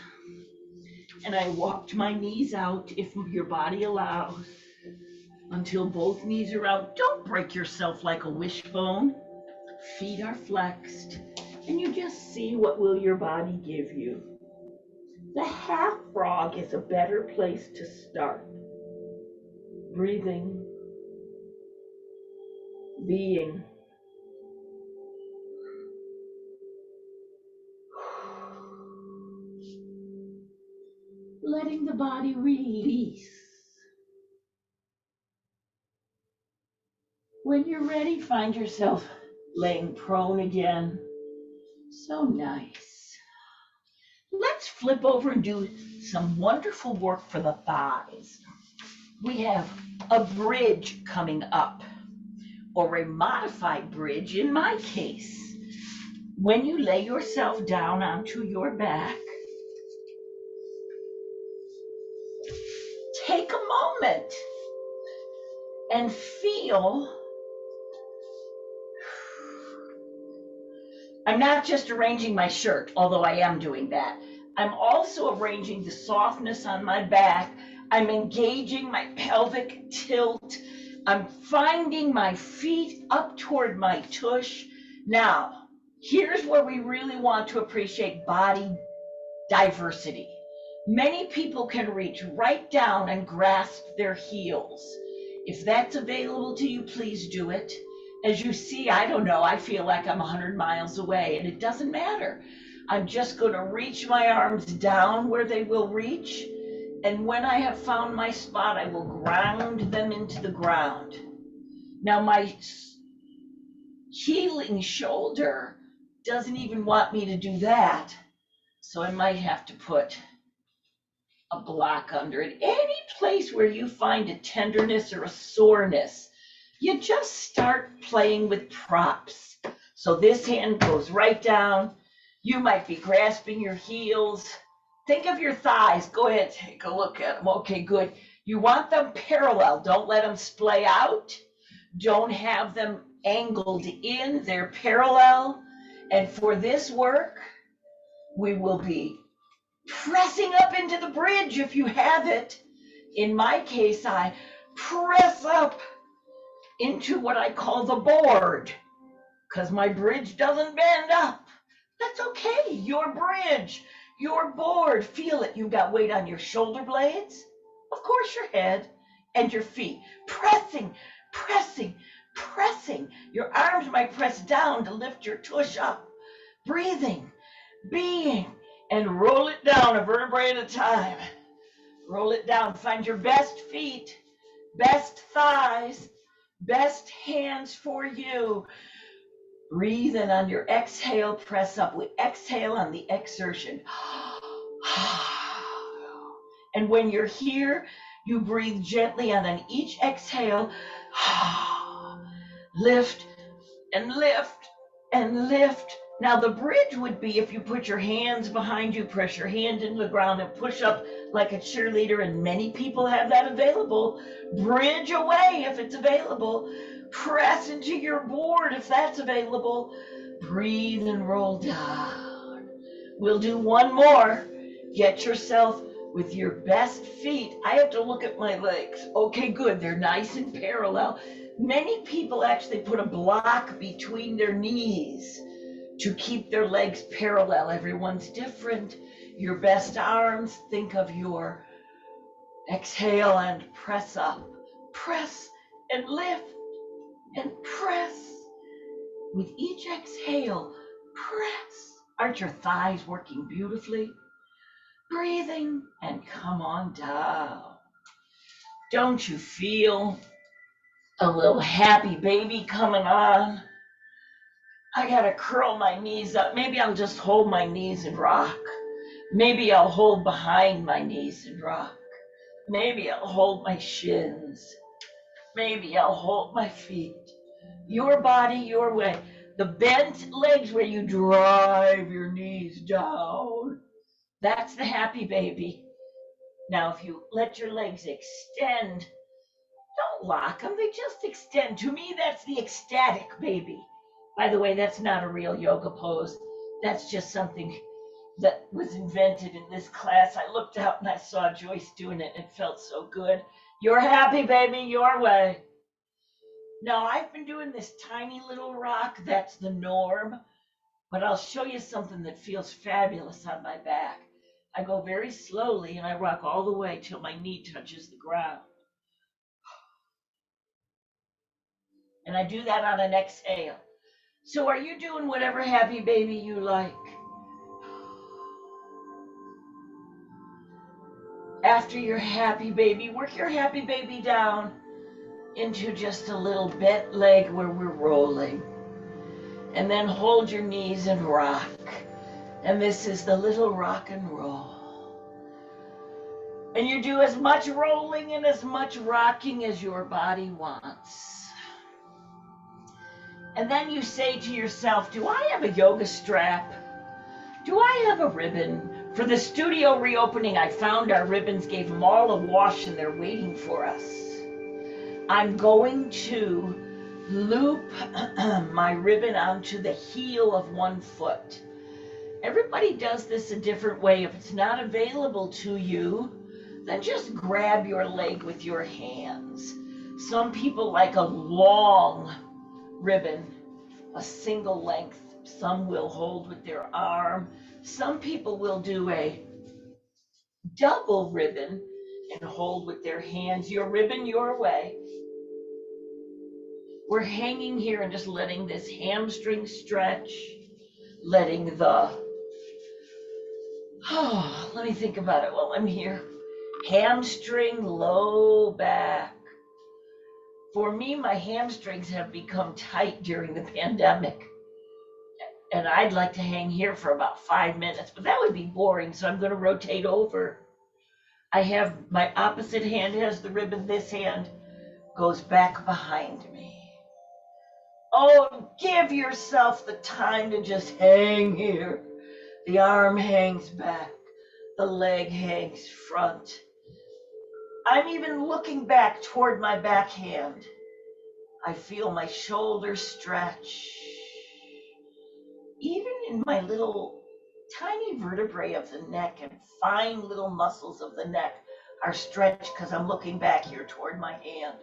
and I walked my knees out, if your body allows, until both knees are out. Don't break yourself like a wishbone. Feet are flexed, and you just see what will your body give you. The half frog is a better place to start. Breathing, being. Letting the body release. When you're ready, find yourself laying prone again. So nice. Let's flip over and do some wonderful work for the thighs. We have a bridge coming up, or a modified bridge in my case. When you lay yourself down onto your back, take a moment and feel. I'm not just arranging my shirt, although I am doing that. I'm also arranging the softness on my back. I'm engaging my pelvic tilt. I'm finding my feet up toward my tush. Now, here's where we really want to appreciate body diversity. Many people can reach right down and grasp their heels. If that's available to you, please do it. As you see, I don't know, I feel like I'm 100 miles away, and it doesn't matter. I'm just going to reach my arms down where they will reach, and when I have found my spot, I will ground them into the ground. Now, my healing shoulder doesn't even want me to do that, so I might have to put a block under it. Any place where you find a tenderness or a soreness, you just start playing with props. So this hand goes right down. You might be grasping your heels. Think of your thighs. Go ahead, take a look at them. Okay, good. You want them parallel. Don't let them splay out. Don't have them angled in. They're parallel. And for this work, we will be pressing up into the bridge if you have it. In my case, I press up into what I call the board, because my bridge doesn't bend up. That's okay. Your bridge, your board, feel it. You've got weight on your shoulder blades, of course your head, and your feet. Pressing, pressing, pressing. Your arms might press down to lift your tush up. Breathing, being, and roll it down a vertebrae at a time. Roll it down. Find your best feet, best thighs, best hands for you. Breathe, and on your exhale, press up. We exhale on the exertion. And when you're here, you breathe gently, and on each exhale, lift and lift and lift. Now the bridge would be if you put your hands behind you, press your hand into the ground and push up like a cheerleader, and many people have that available. Bridge away if it's available. Press into your board if that's available. Breathe and roll down. We'll do one more. Get yourself with your best feet. I have to look at my legs. Okay, good. They're nice and parallel. Many people actually put a block between their knees to keep their legs parallel. Everyone's different. Your best arms, think of your exhale and press up. Press and lift and press. With each exhale, press. Aren't your thighs working beautifully? Breathing and come on down. Don't you feel a little happy baby coming on? I gotta curl my knees up. Maybe I'll just hold my knees and rock. Maybe I'll hold behind my knees and rock. Maybe I'll hold my shins. Maybe I'll hold my feet. Your body, your way. The bent legs where you drive your knees down. That's the happy baby. Now, if you let your legs extend, don't lock them, they just extend. To me, that's the ecstatic baby. By the way, that's not a real yoga pose. That's just something that was invented in this class. I looked out and I saw Joyce doing it and it felt so good. You're happy, baby, your way. Now, I've been doing this tiny little rock, that's the norm, but I'll show you something that feels fabulous on my back. I go very slowly and I rock all the way till my knee touches the ground. And I do that on an exhale. So are you doing whatever happy baby you like? After your happy baby, work your happy baby down into just a little bent leg where we're rolling. And then hold your knees and rock. And this is the little rock and roll. And you do as much rolling and as much rocking as your body wants. And then you say to yourself, do I have a yoga strap? Do I have a ribbon? For the studio reopening, I found our ribbons, gave them all a wash, and they're waiting for us. I'm going to loop my ribbon onto the heel of one foot. Everybody does this a different way. If it's not available to you, then just grab your leg with your hands. Some people like a long ribbon, a single length. Some will hold with their arm. Some people will do a double ribbon and hold with their hands. Your ribbon, your way. We're hanging here and just letting this hamstring stretch, letting the, let me think about it while I'm here. Hamstring, low back. For me, my hamstrings have become tight during the pandemic. And I'd like to hang here for about 5 minutes, but that would be boring, so I'm going to rotate over. I have my opposite hand has the ribbon, this hand goes back behind me. Oh, give yourself the time to just hang here. The arm hangs back, the leg hangs front. I'm even looking back toward my backhand. I feel my shoulders stretch. Even in my little tiny vertebrae of the neck and fine little muscles of the neck are stretched because I'm looking back here toward my hand.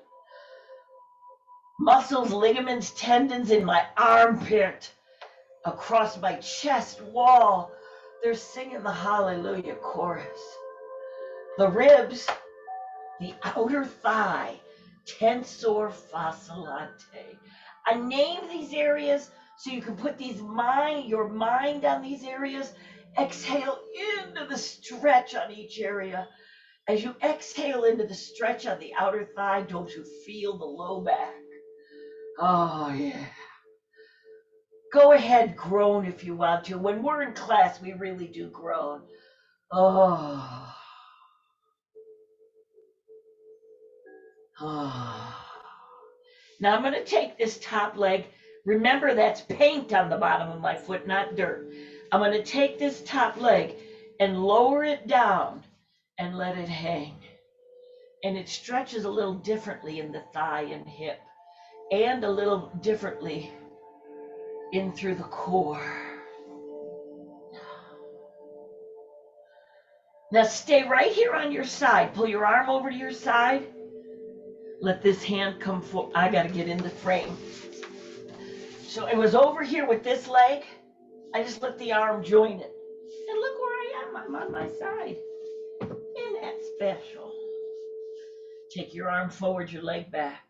Muscles, ligaments, tendons in my armpit, across my chest wall, they're singing the hallelujah chorus. The ribs, the outer thigh, tensor fasciculate. I name these areas so you can put your mind on these areas. Exhale into the stretch on each area. As you exhale into the stretch on the outer thigh, don't you feel the low back? Oh, yeah. Go ahead, groan if you want to. When we're in class, we really do groan. Oh. Oh. Now I'm going to take this top leg. Remember, that's paint on the bottom of my foot, not dirt. I'm going to take this top leg and lower it down and let it hang. And it stretches a little differently in the thigh and hip, and a little differently in through the core. Now stay right here on your side. Pull your arm over to your side. Let this hand come forward. I got to get in the frame. So it was over here with this leg. I just let the arm join it. And look where I am. I'm on my side. Isn't that special? Take your arm forward, your leg back.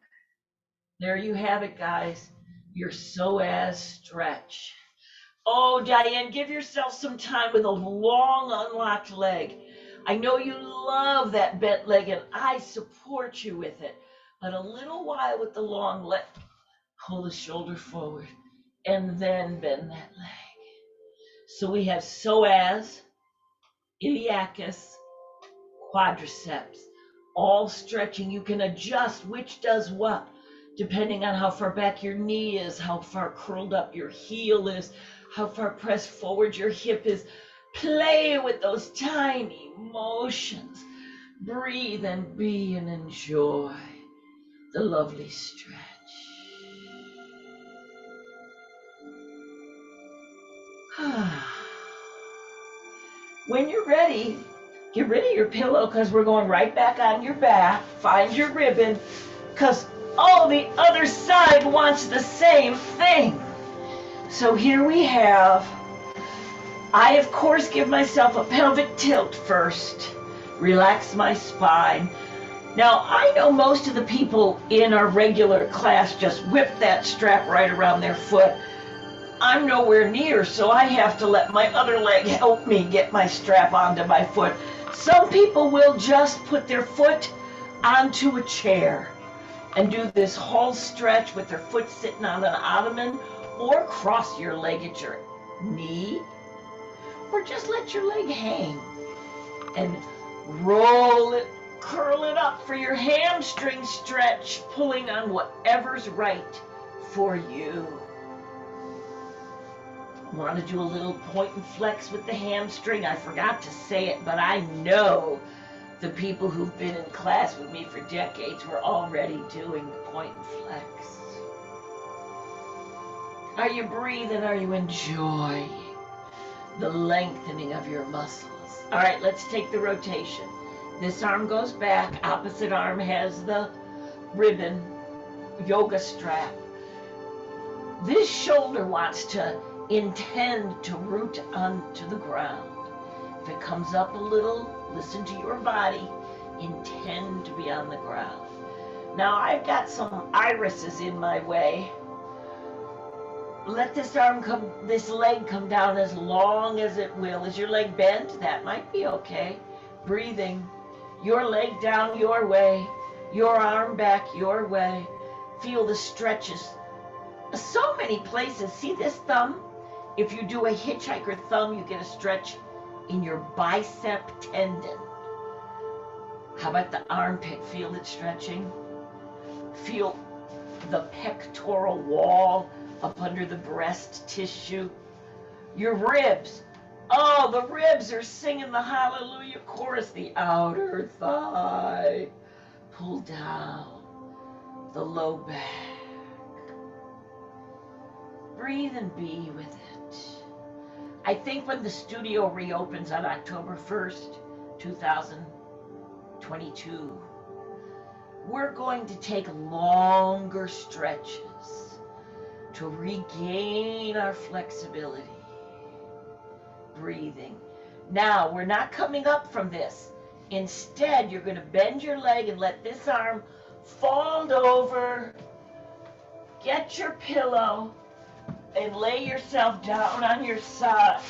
There you have it, guys. Your psoas stretch. Oh, Diane, give yourself some time with a long unlocked leg. I know you love that bent leg, and I support you with it. But a little while with the long leg. Pull the shoulder forward, and then bend that leg. So we have psoas, iliacus, quadriceps, all stretching. You can adjust which does what. depending on how far back your knee is, how far curled up your heel is, how far pressed forward your hip is. Play with those tiny motions. Breathe and be and enjoy the lovely stretch. When you're ready, get rid of your pillow because we're going right back on your back. Find your ribbon because the other side wants the same thing. So here we have, I of course give myself a pelvic tilt first. Relax my spine. Now I know most of the people in our regular class just whip that strap right around their foot. I'm nowhere near, so I have to let my other leg help me get my strap onto my foot. Some people will just put their foot onto a chair and do this whole stretch with their foot sitting on an ottoman, or cross your leg at your knee, or just let your leg hang and roll it, curl it up for your hamstring stretch, pulling on whatever's right for you. Want to do a little point and flex with the hamstring? I forgot to say it, but I know the people who've been in class with me for decades were already doing the point and flex. Are you breathing? Are you enjoying the lengthening of your muscles? All right, let's take the rotation. This arm goes back, opposite arm has the ribbon, yoga strap. This shoulder wants to intend to root onto the ground. If it comes up a little, listen to your body, intend to be on the ground. Now I've got some irises in my way. Let this leg come down as long as it will. Is your leg bent? That might be okay. Breathing. Your leg down your way, your arm back your way. Feel the stretches. So many places. See this thumb? If you do a hitchhiker thumb, you get a stretch in your bicep tendon. How about the armpit? Feel it stretching? Feel the pectoral wall up under the breast tissue. Your ribs. Oh, the ribs are singing the hallelujah chorus. The outer thigh. Pull down the low back. Breathe and be with it. I think when the studio reopens on October 1st, 2022, we're going to take longer stretches to regain our flexibility. Breathing. Now, we're not coming up from this. Instead, you're going to bend your leg and let this arm fold over. Get your pillow and lay yourself down on your side.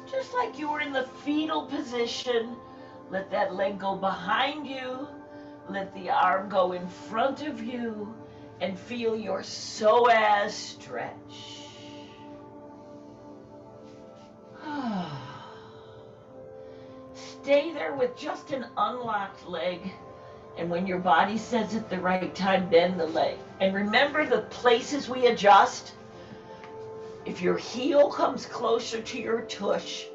Just like you were in the fetal position. Let that leg go behind you. Let the arm go in front of you. And feel your psoas stretch. Stay there with just an unlocked leg. And when your body says at the right time, bend the leg. And remember the places we adjust. If your heel comes closer to your tush,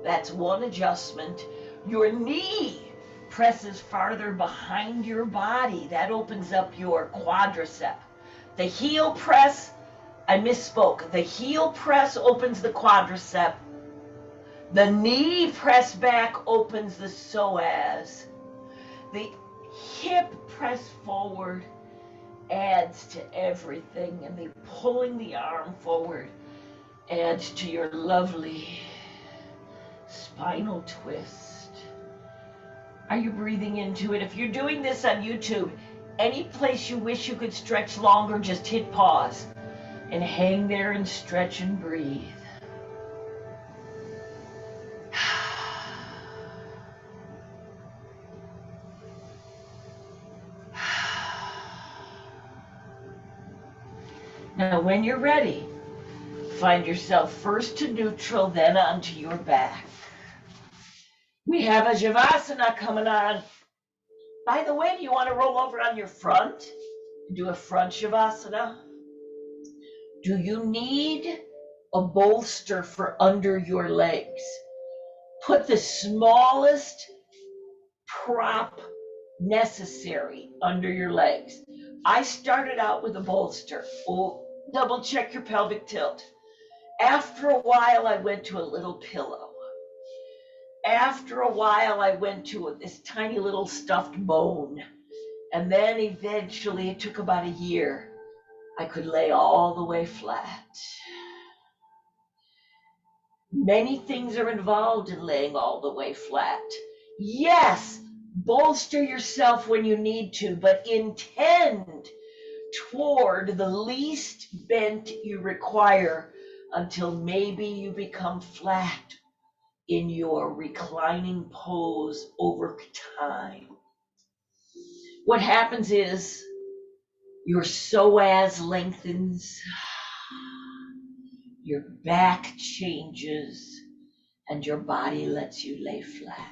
that's one adjustment. Your knee presses farther behind your body. That opens up your quadricep. The heel press, I misspoke. The heel press opens the quadricep. The knee press back opens the psoas. The hip press forward adds to everything, and the pulling the arm forward adds to your lovely spinal twist. Are you breathing into it? If you're doing this on YouTube, any place you wish you could stretch longer, just hit pause and hang there and stretch and breathe. Now, when you're ready, find yourself first to neutral, then onto your back. We have a Javasana coming on. By the way, do you want to roll over on your front? Do a front Shavasana. Do you need a bolster for under your legs? Put the smallest prop necessary under your legs. I started out with a bolster. Oh, double check your pelvic tilt. After a while, I went to a little pillow. After a while, I went to this tiny little stuffed bone. And then eventually, it took about a year, I could lay all the way flat. Many things are involved in laying all the way flat. Yes, bolster yourself when you need to, but intend toward the least bent you require until maybe you become flat in your reclining pose over time. What happens is your psoas lengthens, your back changes, and your body lets you lay flat.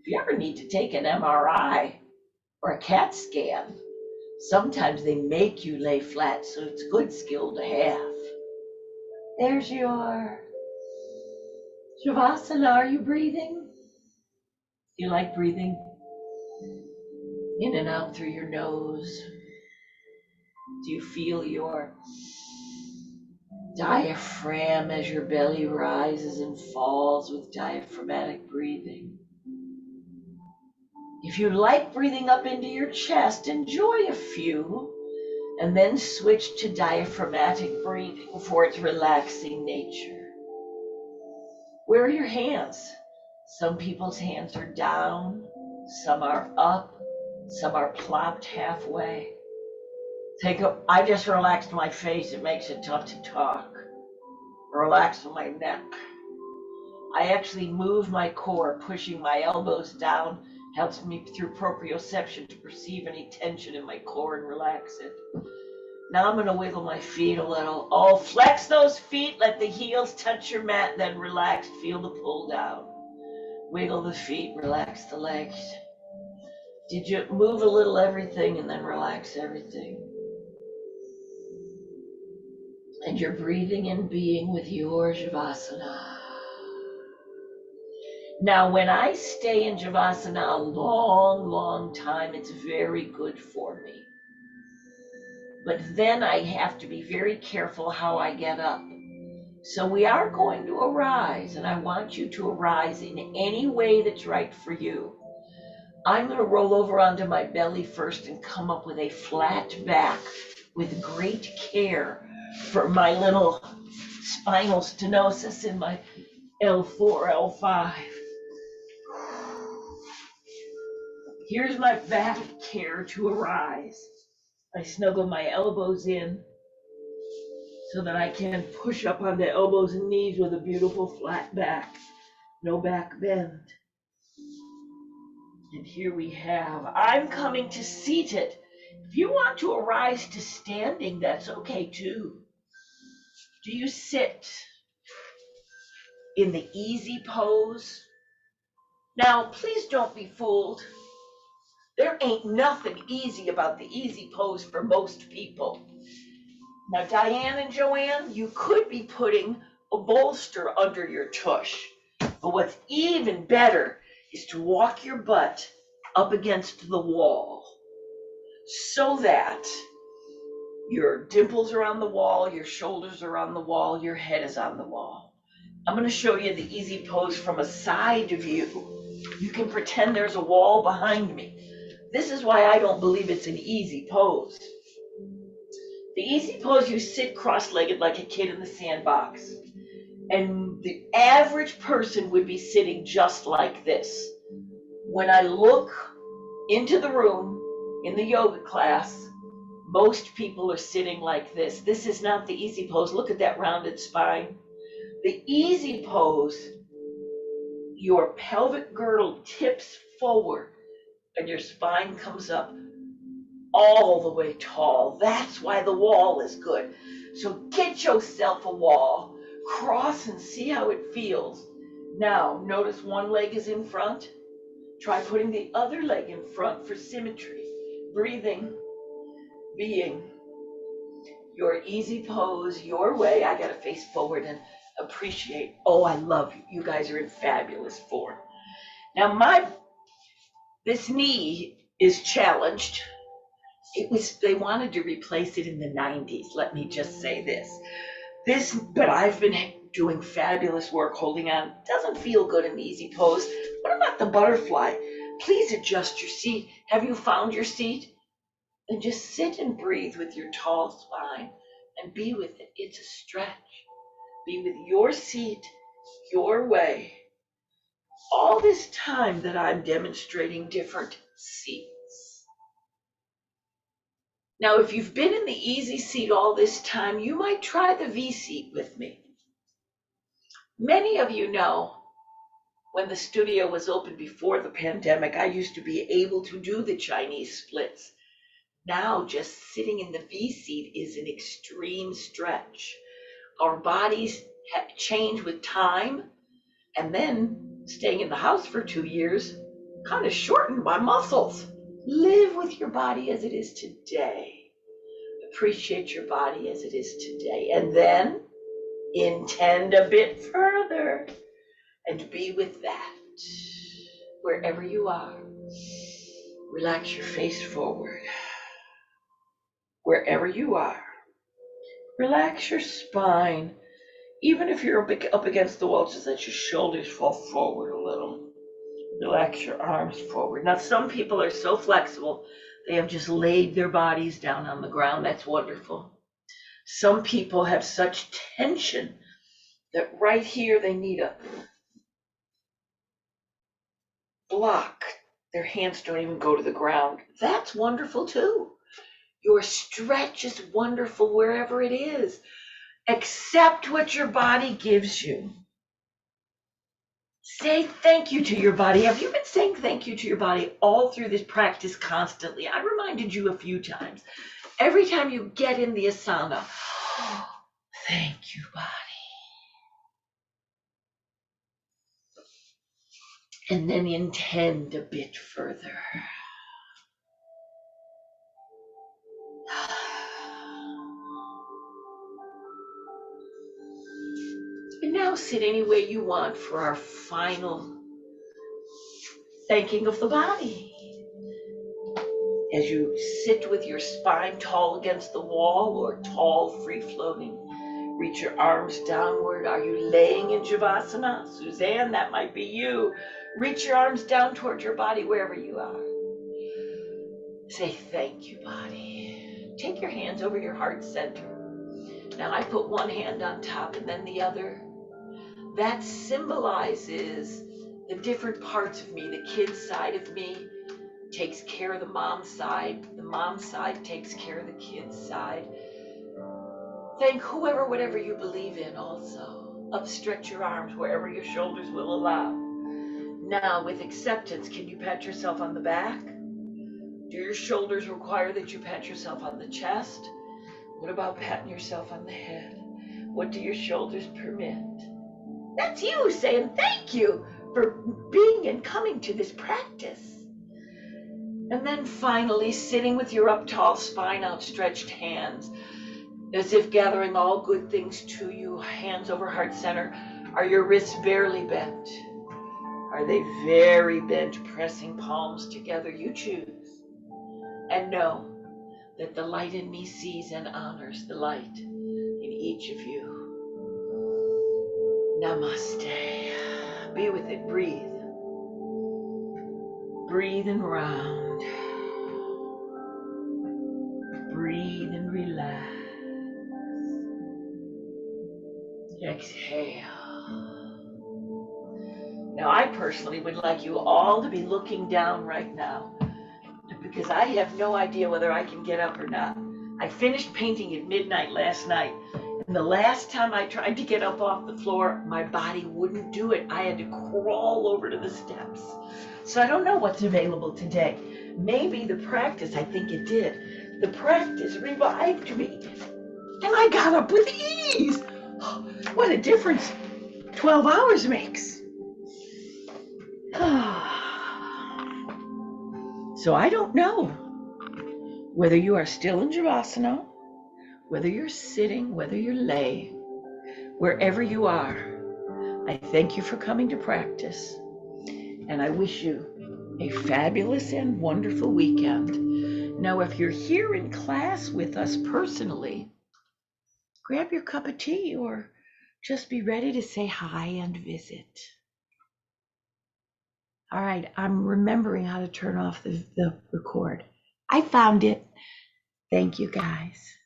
If you ever need to take an MRI or a CAT scan, sometimes they make you lay flat, so it's a good skill to have. There's your Shavasana. Are you breathing? You like breathing in and out through your nose? Do you feel your diaphragm as your belly rises and falls with diaphragmatic breathing? If you like breathing up into your chest, enjoy a few, and then switch to diaphragmatic breathing for its relaxing nature. Where are your hands? Some people's hands are down, some are up, some are plopped halfway. I just relaxed my face. It makes it tough to talk. Relax my neck. I actually move my core, pushing my elbows down helps me through proprioception to perceive any tension in my core and relax it. Now I'm going to wiggle my feet a little. Oh, flex those feet, let the heels touch your mat, then relax, feel the pull down. Wiggle the feet, relax the legs. Did you move a little everything and then relax everything? And you're breathing and being with your Shavasana. Now, when I stay in Shavasana a long, long time, it's very good for me. But then I have to be very careful how I get up. So we are going to arise, and I want you to arise in any way that's right for you. I'm going to roll over onto my belly first and come up with a flat back with great care for my little spinal stenosis in my L4, L5. Here's my back care to arise. I snuggle my elbows in so that I can push up on the elbows and knees with a beautiful flat back. No back bend. And here we have, I'm coming to seated. If you want to arise to standing, that's okay too. Do you sit in the easy pose? Now, please don't be fooled. There ain't nothing easy about the easy pose for most people. Now, Diane and Joanne, you could be putting a bolster under your tush. But what's even better is to walk your butt up against the wall so that your dimples are on the wall, your shoulders are on the wall, your head is on the wall. I'm going to show you the easy pose from a side view. You can pretend there's a wall behind me. This is why I don't believe it's an easy pose. The easy pose, you sit cross-legged like a kid in the sandbox. And the average person would be sitting just like this. When I look into the room in the yoga class, most people are sitting like this. This is not the easy pose. Look at that rounded spine. The easy pose, your pelvic girdle tips forward and your spine comes up all the way tall. That's why the wall is good. So get yourself a wall, cross and see how it feels. Now, notice one leg is in front. Try putting the other leg in front for symmetry. Breathing. being your easy pose, your way. I gotta face forward and appreciate. Oh, I love you. You guys are in fabulous form. Now this knee is challenged. They wanted to replace it in the 90s. Let me just say but I've been doing fabulous work holding on. Doesn't feel good in the easy pose. What about the butterfly? Please adjust your seat. Have you found your seat? And just sit and breathe with your tall spine and be with it. It's a stretch. Be with your seat, your way. All this time that I'm demonstrating different seats. Now, if you've been in the easy seat all this time, you might try the V seat with me. Many of you know when the studio was open before the pandemic, I used to be able to do the Chinese splits. Now, just sitting in the V seat is an extreme stretch. Our bodies have changed with time, and then staying in the house for 2 years kind of shortened my muscles. Live with your body as it is today. Appreciate your body as it is today. And then intend a bit further and be with that. Wherever you are, relax your face forward. Wherever you are, relax your spine. Even if you're up against the wall, just let your shoulders fall forward a little. Relax your arms forward. Now, some people are so flexible, they have just laid their bodies down on the ground. That's wonderful. Some people have such tension that right here they need a block. Their hands don't even go to the ground. That's wonderful too. Your stretch is wonderful wherever it is. Accept what your body gives you. Say thank you to your body. Have you been saying thank you to your body all through this practice constantly? I reminded you a few times. Every time you get in the asana, thank you, body. And then intend a bit further. And now sit any way you want for our final thanking of the body. As you sit with your spine tall against the wall or tall, free-floating, reach your arms downward. Are you laying in Shavasana? Suzanne, that might be you. Reach your arms down toward your body wherever you are. Say thank you, body. Take your hands over your heart center. Now I put one hand on top and then the other. That symbolizes the different parts of me. The kid's side of me takes care of the mom's side. The mom's side takes care of the kid's side. Thank whoever, whatever you believe in also. Upstretch your arms wherever your shoulders will allow. Now, with acceptance, can you pat yourself on the back? Do your shoulders require that you pat yourself on the chest? What about patting yourself on the head? What do your shoulders permit? That's you saying thank you for being and coming to this practice. And then finally, sitting with your up tall spine, outstretched hands, as if gathering all good things to you, hands over heart center. Are your wrists barely bent? Are they very bent, pressing palms together? You choose. And know that the light in me sees and honors the light in each of you. Namaste. Be with it. Breathe. Breathe and round. Breathe and relax. Exhale. Now, I personally would like you all to be looking down right now, because I have no idea whether I can get up or not. I finished painting at midnight last night, and the last time I tried to get up off the floor, my body wouldn't do it. I had to crawl over to the steps. So I don't know what's available today. Maybe the practice, I think it did. The practice revived me, and I got up with ease. What a difference 12 hours makes. So I don't know. Whether you are still in Javasana, whether you're sitting, whether you're laying, wherever you are, I thank you for coming to practice, and I wish you a fabulous and wonderful weekend. Now, if you're here in class with us personally, grab your cup of tea or just be ready to say hi and visit. All right, I'm remembering how to turn off the record. I found it. Thank you, guys.